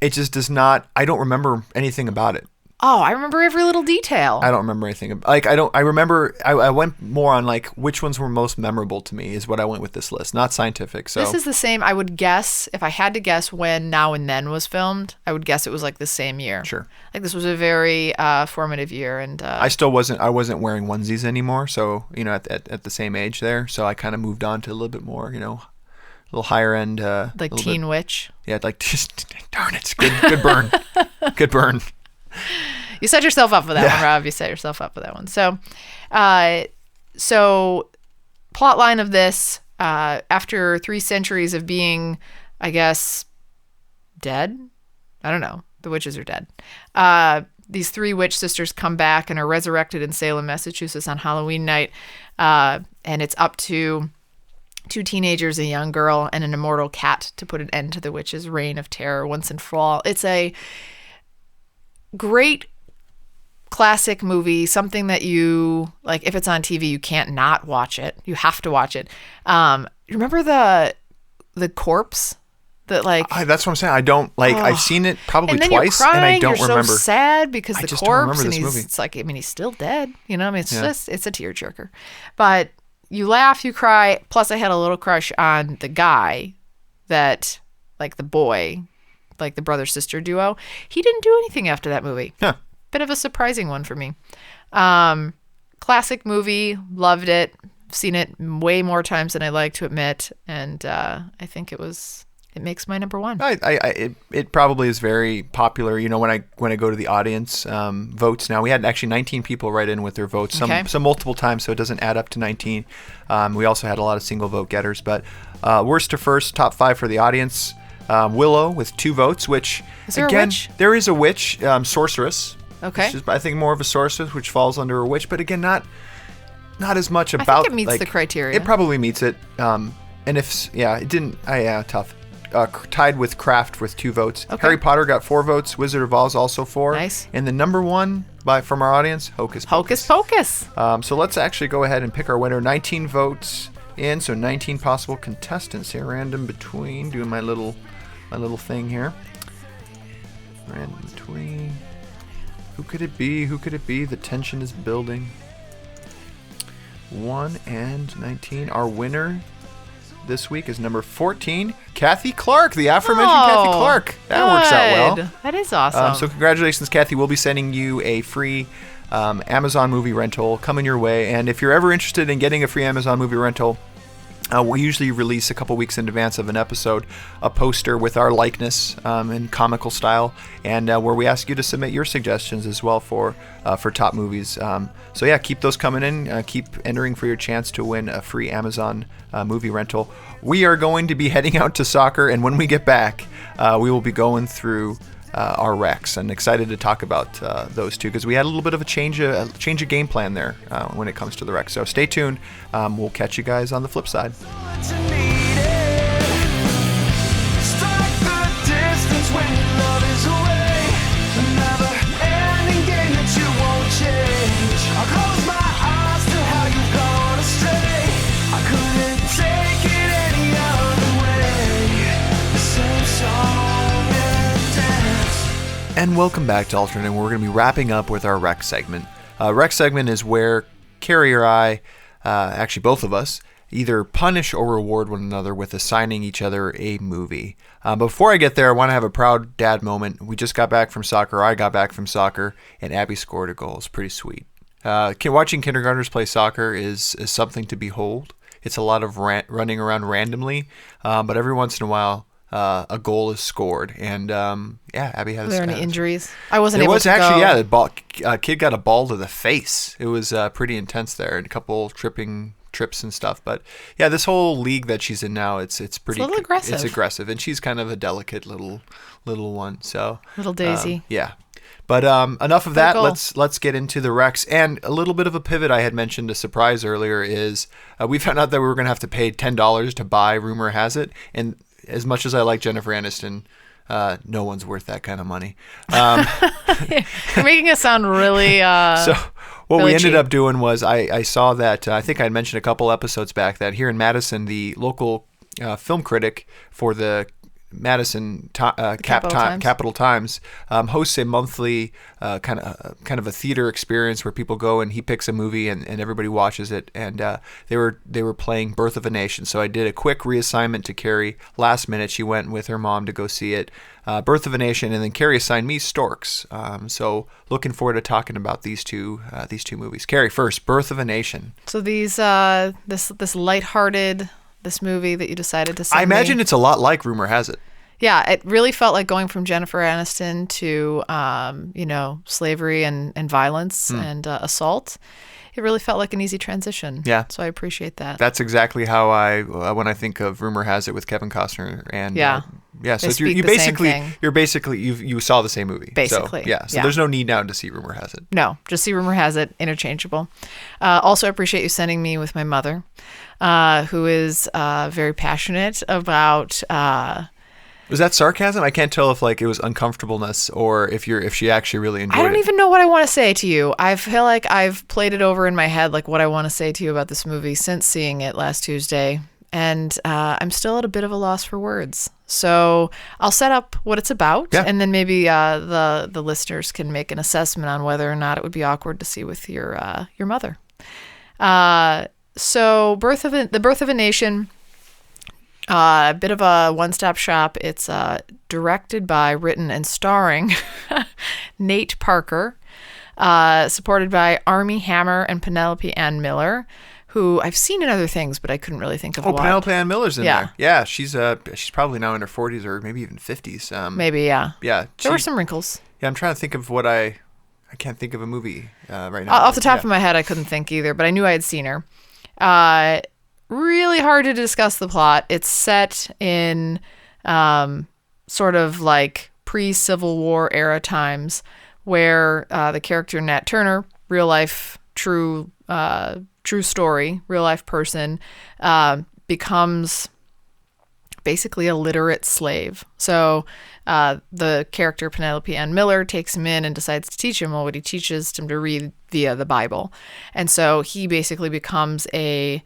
It just does not, I don't remember anything about it. Oh, I remember every little detail. I don't remember anything. I went more on which ones were most memorable to me is what I went with this list, not scientific. So this is the same, I would guess, if I had to guess when Now and Then was filmed, I would guess it was the same year. Sure. This was a very formative year. And I wasn't wearing onesies anymore. So, at the same age there. So I kind of moved on to a little bit more, a little higher end. Teen Witch. Yeah, just, darn it. Good burn. Good burn. You set yourself up for that one, Rob. You set yourself up for that one. So plot line of this, after 3 centuries of being, I guess, dead? I don't know. The witches are dead. These 3 witch sisters come back and are resurrected in Salem, Massachusetts on Halloween night. And it's up to 2 teenagers, a young girl, and an immortal cat to put an end to the witches' reign of terror once and for all. It's a great classic movie, something that you like. If it's on TV, you can't not watch it. You have to watch it. Remember the corpse that like. That's what I'm saying. I don't like. I've seen it probably and then twice, you're crying, and I don't you're remember. so sad because I the just don't remember corpse, and this movie. it's like, I mean, he's still dead. You know, I mean, it's a tearjerker. But you laugh, you cry. Plus, I had a little crush on the guy that, like the boy, like the brother-sister duo. He didn't do anything after that movie. Huh. Bit of a surprising one for me. Classic movie, loved it. Seen it way more times than I like to admit, and I think it makes my number one. It probably is very popular. You know, when I go to the audience votes now, we had actually 19 people write in with their votes, some multiple times, so it doesn't add up to 19. We also had a lot of single vote getters, but worst to first, top 5 for the audience. Willow with 2 votes, which is there again, a witch? There is a witch, sorceress. Okay. Which is, I think, more of a sorceress, which falls under a witch, but again, not as much about. I think it meets the criteria. It probably meets it. And if it didn't, tough. Tied with Craft with 2 votes. Okay. Harry Potter got 4 votes. Wizard of Oz also 4. Nice. And the number 1 from our audience, Hocus Pocus. Hocus Pocus. So let's actually go ahead and pick our winner. 19 votes in, so 19 possible contestants here. Random between. Doing my little thing here. Random between. Who could it be? Who could it be? The tension is building. 1 and 19. Our winner this week is number 14, Kathy Clark, the aforementioned Kathy Clark. That works out well. That is awesome. So congratulations, Kathy. We'll be sending you a free Amazon movie rental coming your way. And if you're ever interested in getting a free Amazon movie rental, we usually release a couple weeks in advance of an episode a poster with our likeness in comical style, and where we ask you to submit your suggestions as well for top movies. So yeah, keep those coming in. Keep entering for your chance to win a free Amazon movie rental. We are going to be heading out to soccer, and when we get back, we will be going through our recs, and excited to talk about those two because we had a little bit of a change of game plan there when it comes to the recs. So stay tuned. We'll catch you guys on the flip side. And welcome back to Alternate. We're going to be wrapping up with our rec segment. Rec segment is where Carrie or I, actually both of us, either punish or reward one another with assigning each other a movie. Before I get there, I want to have a proud dad moment. We just got back from soccer. I got back from soccer, and Abby scored a goal. It's pretty sweet. Watching kindergartners play soccer is something to behold. It's a lot of running around randomly, but every once in a while, a goal is scored, and Abby has. Were there any injuries? I wasn't able to go. It was actually, the ball. Kid got a ball to the face. It was pretty intense there, and a couple trips and stuff. But yeah, this whole league that she's in now, it's pretty. It's a little aggressive. It's aggressive, and she's kind of a delicate little one. So little Daisy. Yeah. But enough of that. Let's get into the recs. And a little bit of a pivot. I had mentioned a surprise earlier is we found out that we were going to have to pay $10 to buy Rumor Has It, and as much as I like Jennifer Aniston, no one's worth that kind of money. You're making it sound really. So what really we ended cheap. up doing was I saw that I think I mentioned a couple episodes back that here in Madison, the local film critic for the Madison Capital Times hosts a monthly kind of a theater experience where people go and he picks a movie and everybody watches it, and they were playing Birth of a Nation. So I did a quick reassignment to Carrie last minute. She went with her mom to go see it, Birth of a Nation, and then Carrie assigned me Storks. So looking forward to talking about these two movies. Carrie, first, Birth of a Nation. So these this lighthearted. This movie that you decided to send I imagine me. it's a lot like Rumor Has It. Yeah, it really felt like going from Jennifer Aniston to, slavery and violence and assault. It really felt like an easy transition. Yeah. So I appreciate that. That's exactly how when I think of Rumor Has It with Kevin Costner and so you saw the same movie. Basically. So there's no need now to see Rumor Has It. No, just see Rumor Has It, interchangeable. Also appreciate you sending me with my mother, who is very passionate about Was that sarcasm? I can't tell if like it was uncomfortableness or if she actually really enjoyed it. I don't even know what I want to say to you. I feel like I've played it over in my head, like what I want to say to you about this movie since seeing it last Tuesday. And I'm still at a bit of a loss for words. So I'll set up what it's about, and then maybe the listeners can make an assessment on whether or not it would be awkward to see with your mother. So The Birth of a Nation, a bit of a one-stop shop. It's directed by, written, and starring Nate Parker, supported by Armie Hammer and Penelope Ann Miller, who I've seen in other things, but I couldn't really think of what. Penelope Ann Miller's in there. Yeah, she's probably now in her 40s or maybe even 50s. Maybe, yeah. Yeah. There were some wrinkles. Yeah, I'm trying to think of what I can't think of a movie right now. Off the top of my head, I couldn't think either, but I knew I had seen her. Really hard to discuss the plot. It's set in sort of like pre-Civil War era times where the character Nat Turner, real life, true story, real life person, becomes basically a literate slave. So the character Penelope Ann Miller takes him in and decides to teach him. Well, what he teaches him to read via the Bible. And so he basically becomes a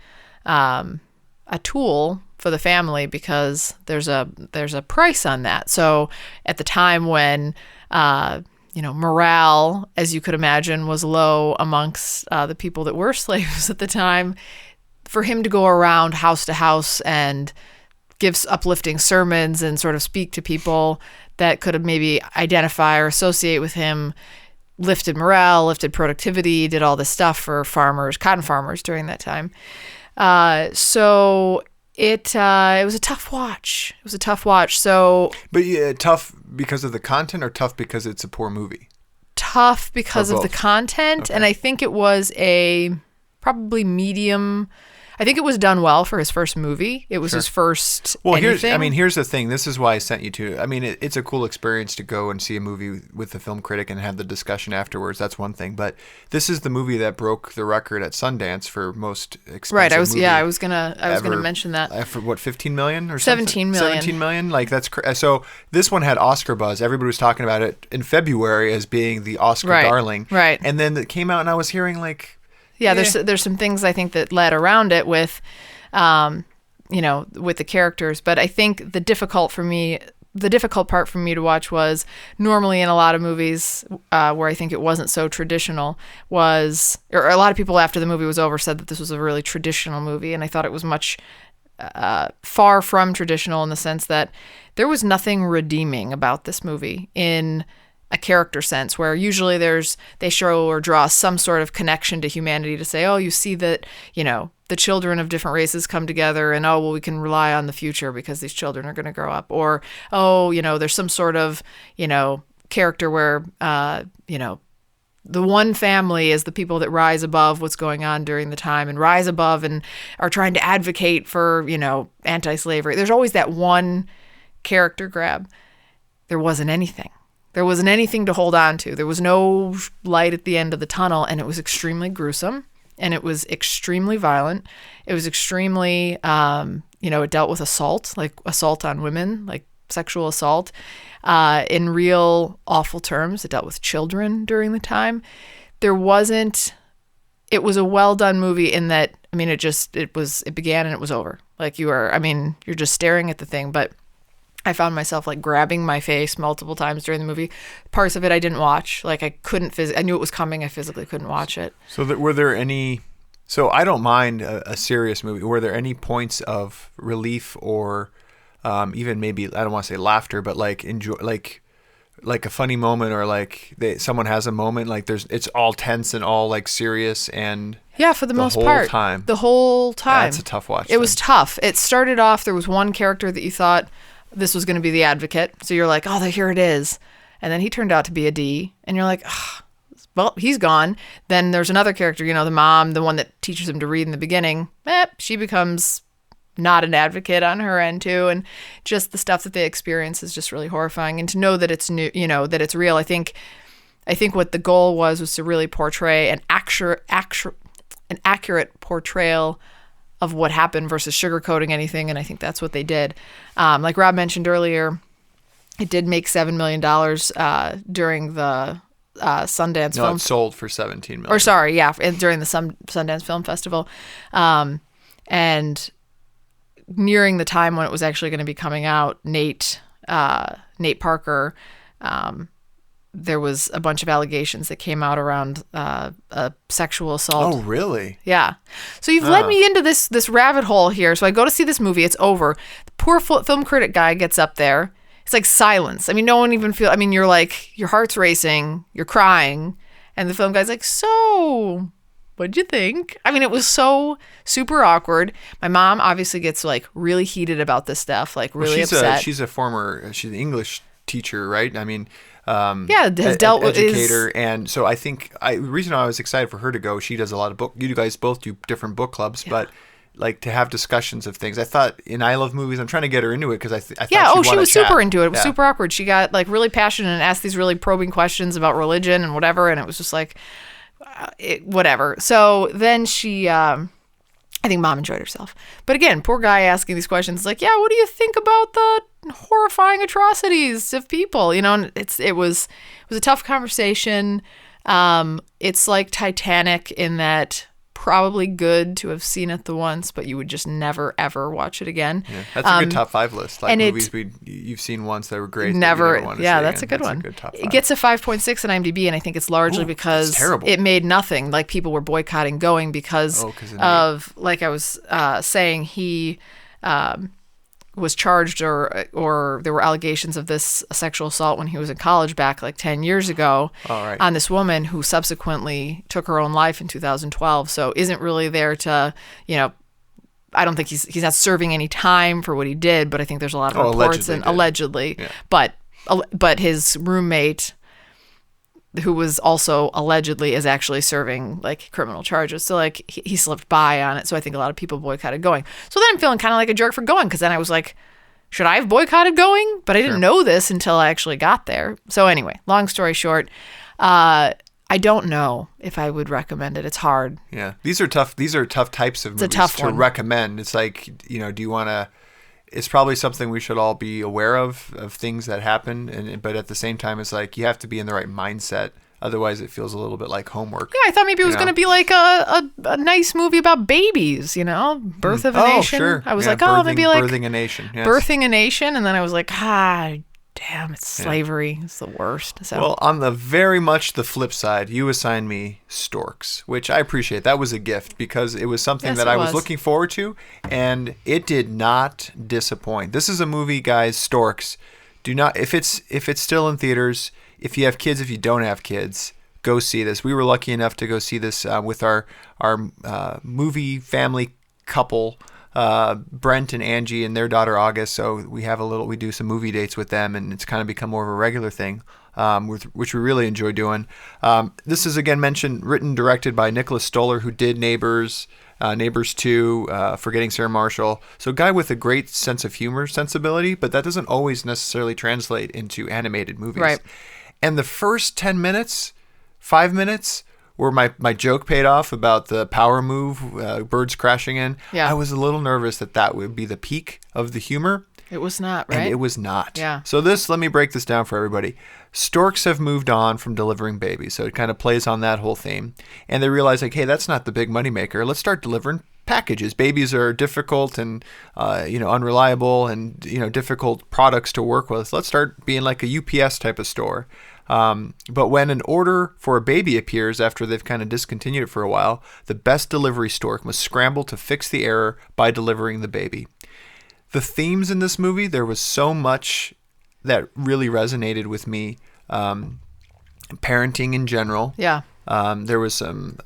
tool for the family because there's a price on that. So at the time when morale, as you could imagine, was low amongst the people that were slaves at the time, for him to go around house to house and give uplifting sermons and sort of speak to people that could have maybe identify or associate with him, lifted morale, lifted productivity, did all this stuff for farmers, cotton farmers during that time. So it was a tough watch. It was a tough watch. So, but tough because of the content, or tough because it's a poor movie? Tough because of the content, Okay. and I think it was a probably medium. I think it was done well for his first movie. It was his first. Well, anything. here's the thing. This is why I sent you to. I mean, it's a cool experience to go and see a movie with the film critic and have the discussion afterwards. That's one thing. But this is the movie that broke the record at Sundance for most expensive Right. movie I was gonna ever. mention that. For what, 15 million or 17 million. 17 million. Like that's so. This one had Oscar buzz. Everybody was talking about it in February as being the Oscar darling. Right. And then it came out, and I was hearing like. Yeah, there's some things I think that led around it with, with the characters. But I think the difficult part for me to watch was normally in a lot of movies where I think it wasn't so traditional or a lot of people after the movie was over said that this was a really traditional movie, and I thought it was much far from traditional in the sense that there was nothing redeeming about this movie in a character sense, where usually they show or draw some sort of connection to humanity to say, oh, you see that, the children of different races come together and, oh, well, we can rely on the future because these children are going to grow up. Or, oh, there's some sort of, character where, the one family is the people that rise above what's going on during the time and rise above and are trying to advocate for, anti-slavery. There's always that one character grab. There wasn't anything. There wasn't anything to hold on to. There was no light at the end of the tunnel, and it was extremely gruesome, and it was extremely violent. It was extremely, it dealt with assault, like assault on women, like sexual assault, in real awful terms. It dealt with children during the time. It was a well-done movie in that, it began and it was over. Like you're just staring at the thing, but I found myself like grabbing my face multiple times during the movie. Parts of it I didn't watch. Like I knew it was coming. I physically couldn't watch it. So were there any? So I don't mind a serious movie. Were there any points of relief or even maybe, I don't want to say laughter, but like enjoy, like a funny moment, or like someone has a moment like it's all tense and all like serious and for the most part the whole time. That's a tough watch. It was tough. It started off, there was one character that you thought this was going to be the advocate. So you're like, oh, here it is. And then he turned out to be a D. And you're like, oh, well, he's gone. Then there's another character, the mom, the one that teaches him to read in the beginning. She becomes not an advocate on her end too. And just the stuff that they experience is just really horrifying. And to know that it's new, that it's real. I think what the goal was to really portray an accurate portrayal of what happened versus sugarcoating anything, and I think that's what they did. Like Rob mentioned earlier, It did make $7 million during the Sundance No, Film. it sold for 17 million. Or sorry, yeah, during the Sundance Film Festival, and nearing the time when it was actually going to be coming out, Nate Parker, there was a bunch of allegations that came out around a sexual assault. Oh, really? Yeah. So you've led me into this rabbit hole here. So I go to see this movie. It's over. The poor film critic guy gets up there. It's like silence. I mean, no one even feel. I mean, you're like, your heart's racing. You're crying. And the film guy's like, so what'd you think? I mean, it was so super awkward. My mom obviously gets like really heated about this stuff, like really upset. She's an English teacher, right? I mean, has dealt with educator, and so I think the reason I was excited for her to go, she does a lot of book. You guys both do different book clubs, but like to have discussions of things. I thought in I Love Movies, I'm trying to get her into it because I thought she was chat. super into it. It was super awkward. She got like really passionate and asked these really probing questions about religion and whatever, and it was just like whatever. So then she I think mom enjoyed herself. But again, poor guy asking these questions like, yeah, what do you think about the horrifying atrocities of people? You know, and it was a tough conversation. It's like Titanic in that probably good to have seen it the once, but you would just never ever watch it again. Yeah, that's a good top 5 list. Like and movies you've seen once that were great. Never, that that's a good that's one. A good top 5. It gets a 5.6 on IMDb, and I think it's largely because it made nothing. Like people were boycotting going because of like I was saying, he was charged or there were allegations of this sexual assault when he was in college back like 10 years ago on this woman who subsequently took her own life in 2012. So isn't really there to, you know, I don't think he's not serving any time for what he did, but I think there's a lot of reports allegedly. Yeah. But his roommate, who was also allegedly is actually serving like criminal charges. So like he slipped by on it. So I think a lot of people boycotted going. So then I'm feeling kind of like a jerk for going, because then I was like, should I have boycotted going? But I didn't know this until I actually got there. So anyway, long story short, I don't know if I would recommend it. It's hard. Yeah. These are tough types of movies to recommend. It's like, you know, do you want to... It's probably something we should all be aware of things that happen, but at the same time, it's like you have to be in the right mindset. Otherwise, it feels a little bit like homework. Yeah, I thought maybe it was going to be like a nice movie about babies, you know, Birth of a Nation. Sure. I was like, maybe like Birthing a Nation. Yes. Birthing a Nation, and then I was like, damn, it's slavery. It's the worst. So. Well, on the very much the flip side, you assigned me Storks, which I appreciate. That was a gift because it was something that I was looking forward to, and it did not disappoint. This is a movie, guys, Storks. Do not, if it's still in theaters, if you have kids, if you don't have kids, go see this. We were lucky enough to go see this with our movie family couple, Brent and Angie and their daughter August. So we do some movie dates with them, and it's kind of become more of a regular thing, which we really enjoy doing. This is again written, directed by Nicholas Stoller, who did Neighbors 2, Forgetting Sarah Marshall. So a guy with a great sense of humor sensibility, but that doesn't always necessarily translate into animated movies. Right. And the first 5 minutes, where my joke paid off about the power move, birds crashing in, I was a little nervous that would be the peak of the humor. It was not, right? And it was not. Yeah. So let me break this down for everybody. Storks have moved on from delivering babies, so it kind of plays on that whole theme. And they realize, like, hey, that's not the big moneymaker. Let's start delivering packages. Babies are difficult and unreliable and difficult products to work with. Let's start being like a UPS type of store. But when an order for a baby appears after they've kind of discontinued it for a while, the best delivery stork must scramble to fix the error by delivering the baby. The themes in this movie, there was so much that really resonated with me. Parenting in general. Yeah. There was some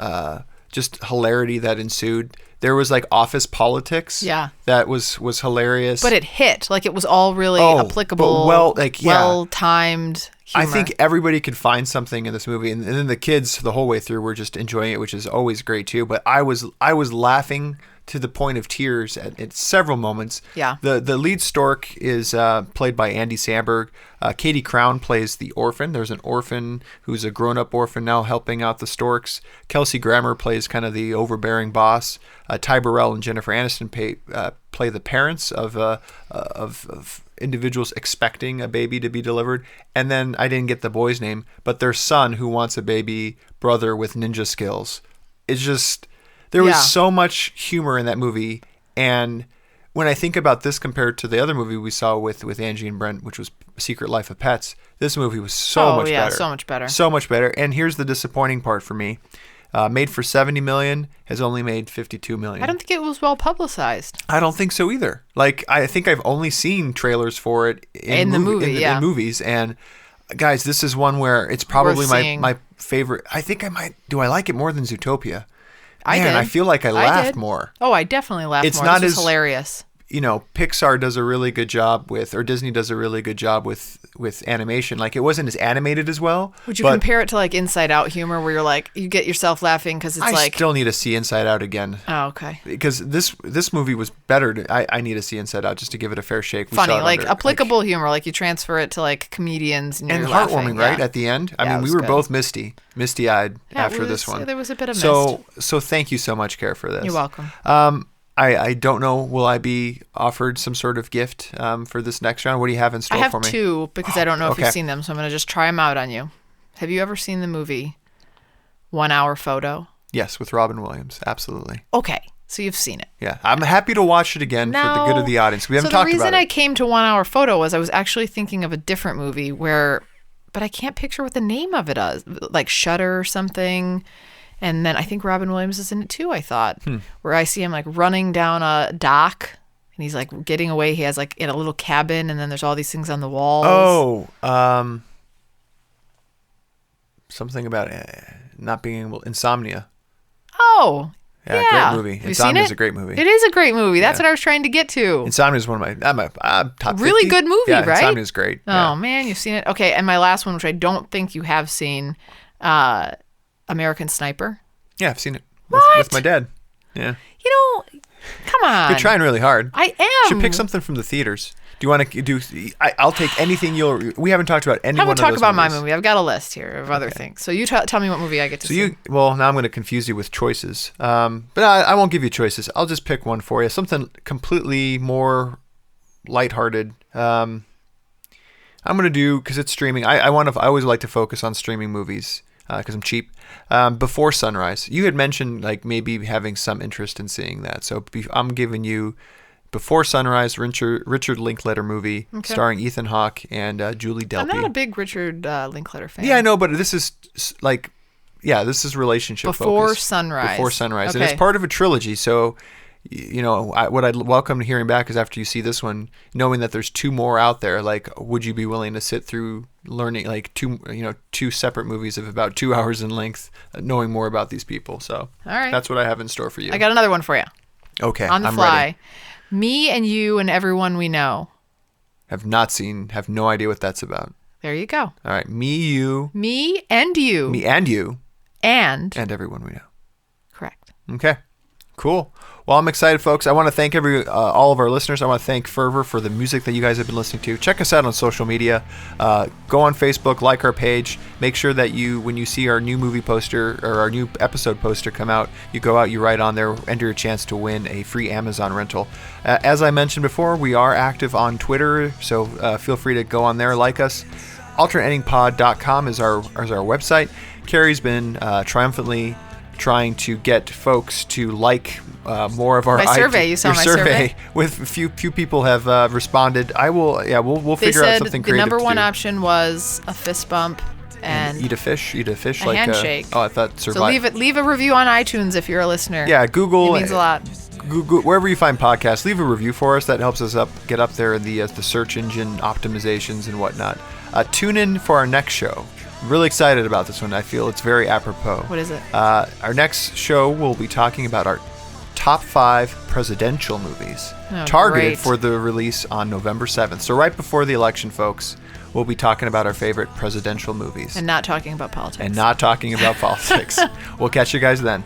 just hilarity that ensued. There was like office politics. Yeah. That was hilarious. But it hit. Like it was all really applicable. Well-timed humor. I think everybody could find something in this movie, and then the kids the whole way through were just enjoying it, which is always great too. But I was laughing to the point of tears at several moments. Yeah. The lead stork is played by Andy Samberg. Katie Crown plays the orphan. There's an orphan who's a grown-up orphan now helping out the storks. Kelsey Grammer plays kind of the overbearing boss. Ty Burrell and Jennifer Aniston play the parents of individuals expecting a baby to be delivered. And then I didn't get the boy's name, but their son who wants a baby brother with ninja skills. It's just, there was so much humor in that movie. And when I think about this compared to the other movie we saw with Angie and Brent, which was Secret Life of Pets, this movie was so much better. So much better. So much better. And here's the disappointing part for me. Made for $70 million, has only made $52 million. I don't think it was well publicized. I don't think so either. Like, I think I've only seen trailers for it in movies. And guys, this is one where it's probably my favorite. I think I might. Do I like it more than Zootopia? I feel like I laughed more. Oh, I definitely laughed more. Not this was hilarious. Pixar does a really good job or Disney does a really good job with animation. Like, it wasn't as animated as well. Would you compare it to like Inside Out humor where you're like, you get yourself laughing because it's I still need to see Inside Out again. Oh, okay. Because this movie was better. I need to see Inside Out just to give it a fair shake. Funny, like applicable humor. Like you transfer it to like comedians and you're heartwarming, laughing. right? At the end. I mean, we were both misty-eyed after this one. There was a bit of So thank you so much, Care, for this. You're welcome. I don't know. Will I be offered some sort of gift for this next round? What do you have in store for me? I have two because I don't know if you've seen them, so I'm going to just try them out on you. Have you ever seen the movie 1 Hour Photo? Yes, with Robin Williams. Absolutely. Okay, so you've seen it. Yeah, I'm happy to watch it again for the good of the audience. We haven't talked about it. So the reason I came to 1 Hour Photo was I was actually thinking of a different movie but I can't picture what the name of it is, like Shutter or something. And then I think Robin Williams is in it too, I thought, where I see him like running down a dock and he's like getting away. He has like in a little cabin and then there's all these things on the walls. Oh, something about not being able, Insomnia. Oh, yeah. Great movie. Insomnia is a great movie. It is a great movie. That's what I was trying to get to. Insomnia is one of my top 50. Really good movie, right? Insomnia is great. Oh, man, you've seen it. Okay, and my last one, which I don't think you have seen, American Sniper. Yeah, I've seen it with my dad. Yeah. Come on. You're trying really hard. I am. Should pick something from the theaters. Do you want to do? I'll take anything we haven't talked about any. I haven't talked about my movie. I've got a list here of other things. So you tell me what movie I get to see. Well, now I'm going to confuse you with choices. But I won't give you choices. I'll just pick one for you. Something completely more lighthearted. I'm going to do, because it's streaming. I always like to focus on streaming movies. Because I'm cheap. Before Sunrise. You had mentioned like maybe having some interest in seeing that. So I'm giving you Before Sunrise, Richard Linklater movie starring Ethan Hawke and Julie Delpy. I'm not a big Richard Linklater fan. Yeah, I know, but this is like, this is relationship Before focused. Sunrise. Before Sunrise. Okay. And it's part of a trilogy. So, what I'd welcome hearing back is after you see this one, knowing that there's two more out there, like, would you be willing to sit through learning like two separate movies of about 2 hours in length, knowing more about these people? So all right, that's what I have in store for you. I got another one for you. Okay, on the I'm fly. ready. Me and You and Everyone We Know. Have not seen, have no idea what that's about. There you go. All right, Me and You. Me and You. Me and You. And Everyone We Know. Correct. Okay, cool. Well, I'm excited, folks. I want to thank all of our listeners. I want to thank Fervor for the music that you guys have been listening to. Check us out on social media. Go on Facebook, like our page. Make sure that when you see our new movie poster or our new episode poster come out, you go out, you write on there, enter a chance to win a free Amazon rental. As I mentioned before, we are active on Twitter, so feel free to go on there, like us. AlternateEndingPod.com is our website. Carrie's been triumphantly trying to get folks to like more of our survey. You saw my survey. With a few people have responded. We'll figure out something creative. The number one option was a fist bump and eat a fish, a like handshake. I thought survive. So leave a review on iTunes if you're a listener. Yeah, Google. It means a lot. Google, wherever you find podcasts, leave a review for us. That helps us get up there in the search engine optimizations and whatnot. Tune in for our next show. I'm really excited about this one. I feel it's very apropos. What is it? Our next show, we'll be talking about our top 5 presidential movies targeted for the release on November 7th. So right before the election, folks, we'll be talking about our favorite presidential movies. And not talking about politics. We'll catch you guys then.